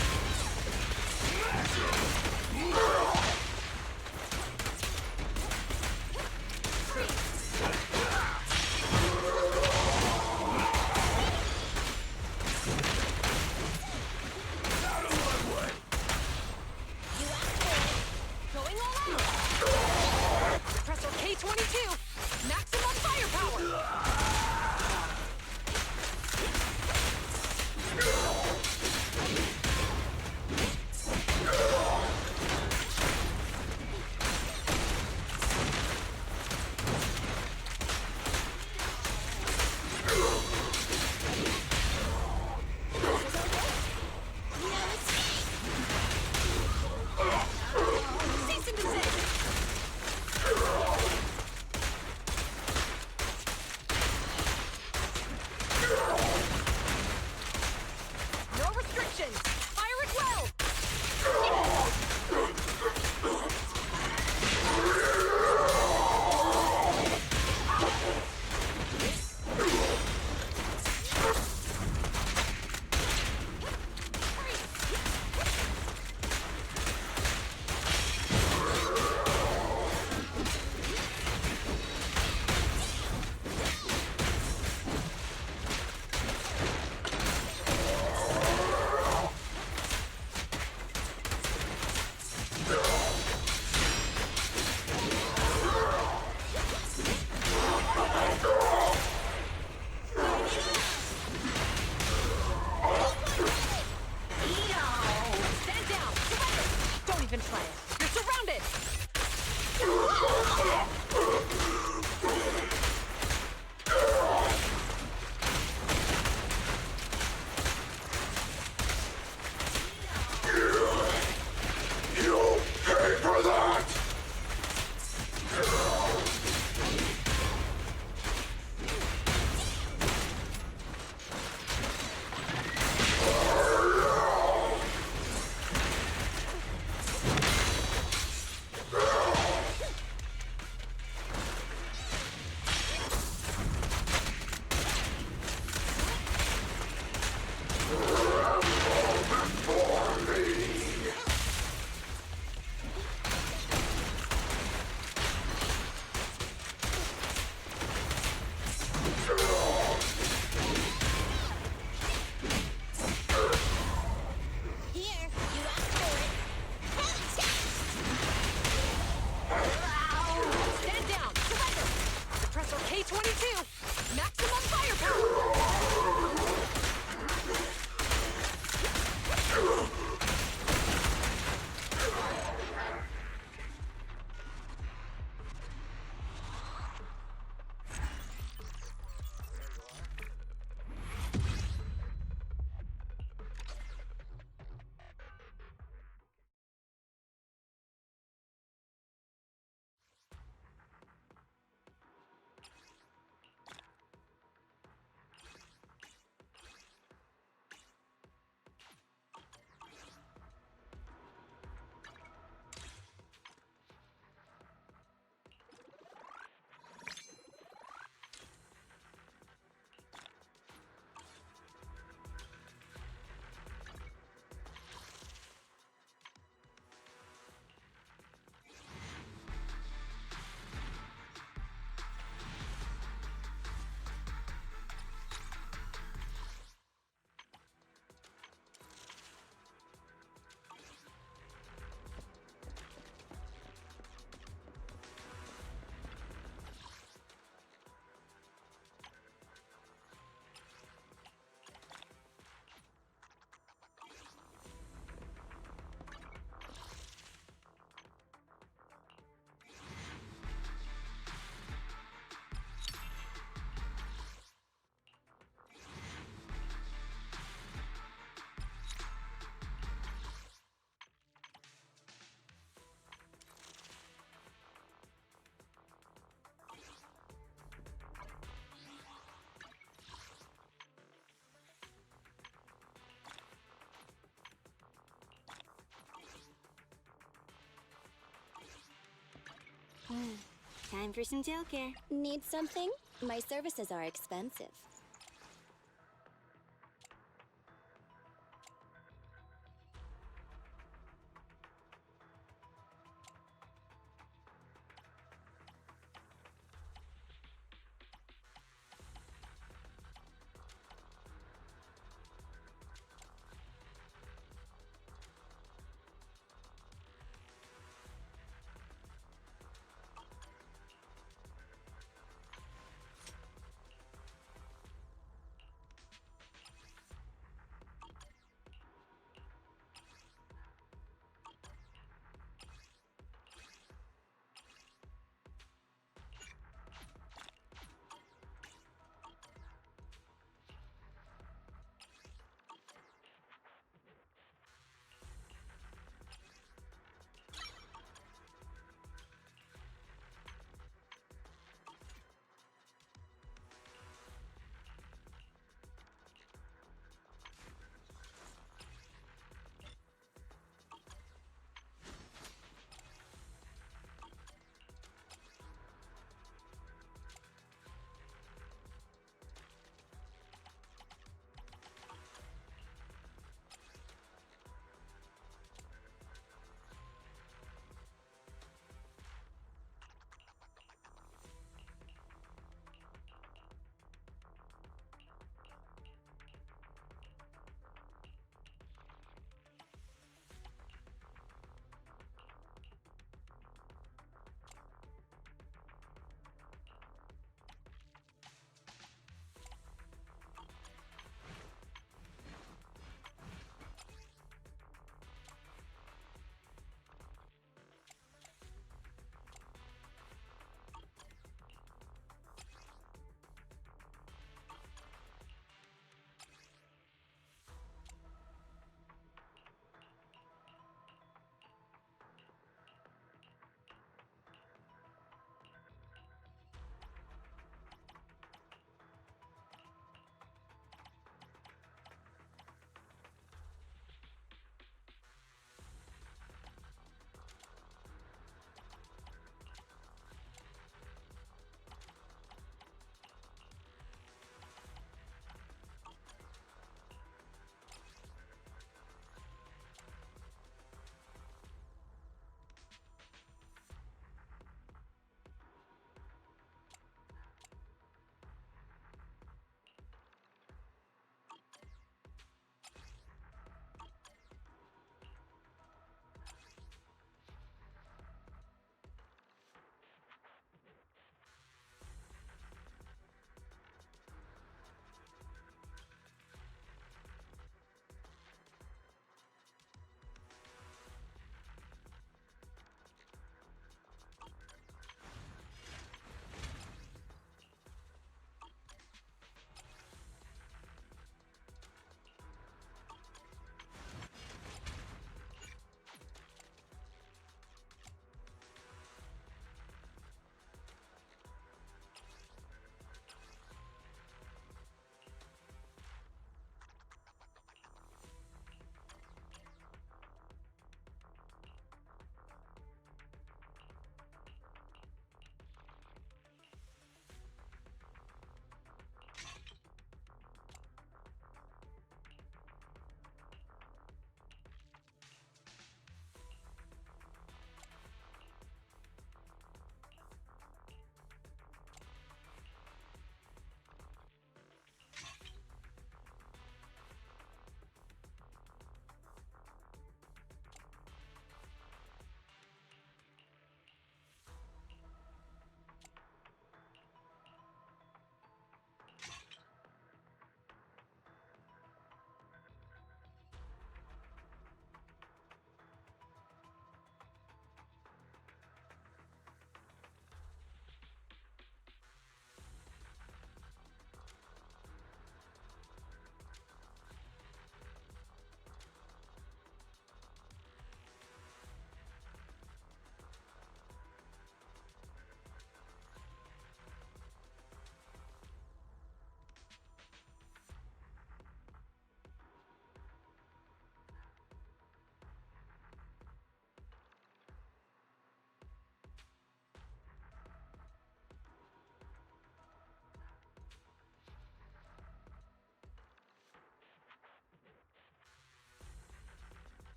Time for some jail care. Need something? My services are expensive.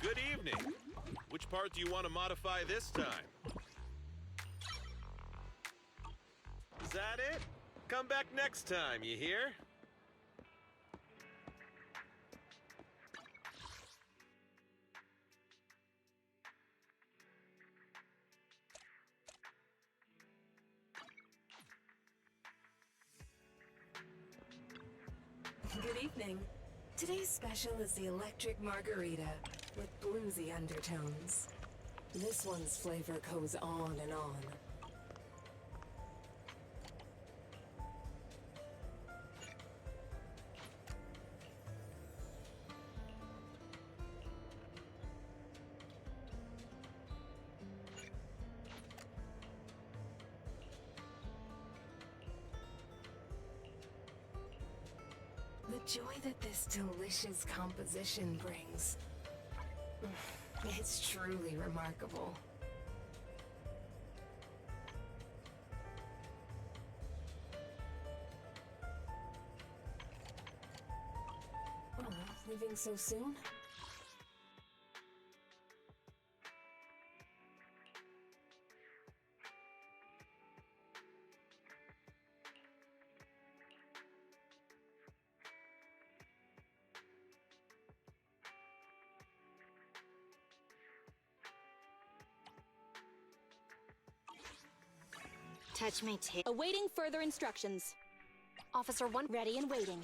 Good evening. Which part do you want to modify this time? Is that it? Come back next time, you hear? Good evening. Today's special is the electric margarita with bluesy undertones. This one's flavor goes on and on. The joy that this delicious composition brings. It's truly remarkable. Oh, leaving so soon? Touch my tail. Awaiting further instructions. Officer 1 Ready and waiting.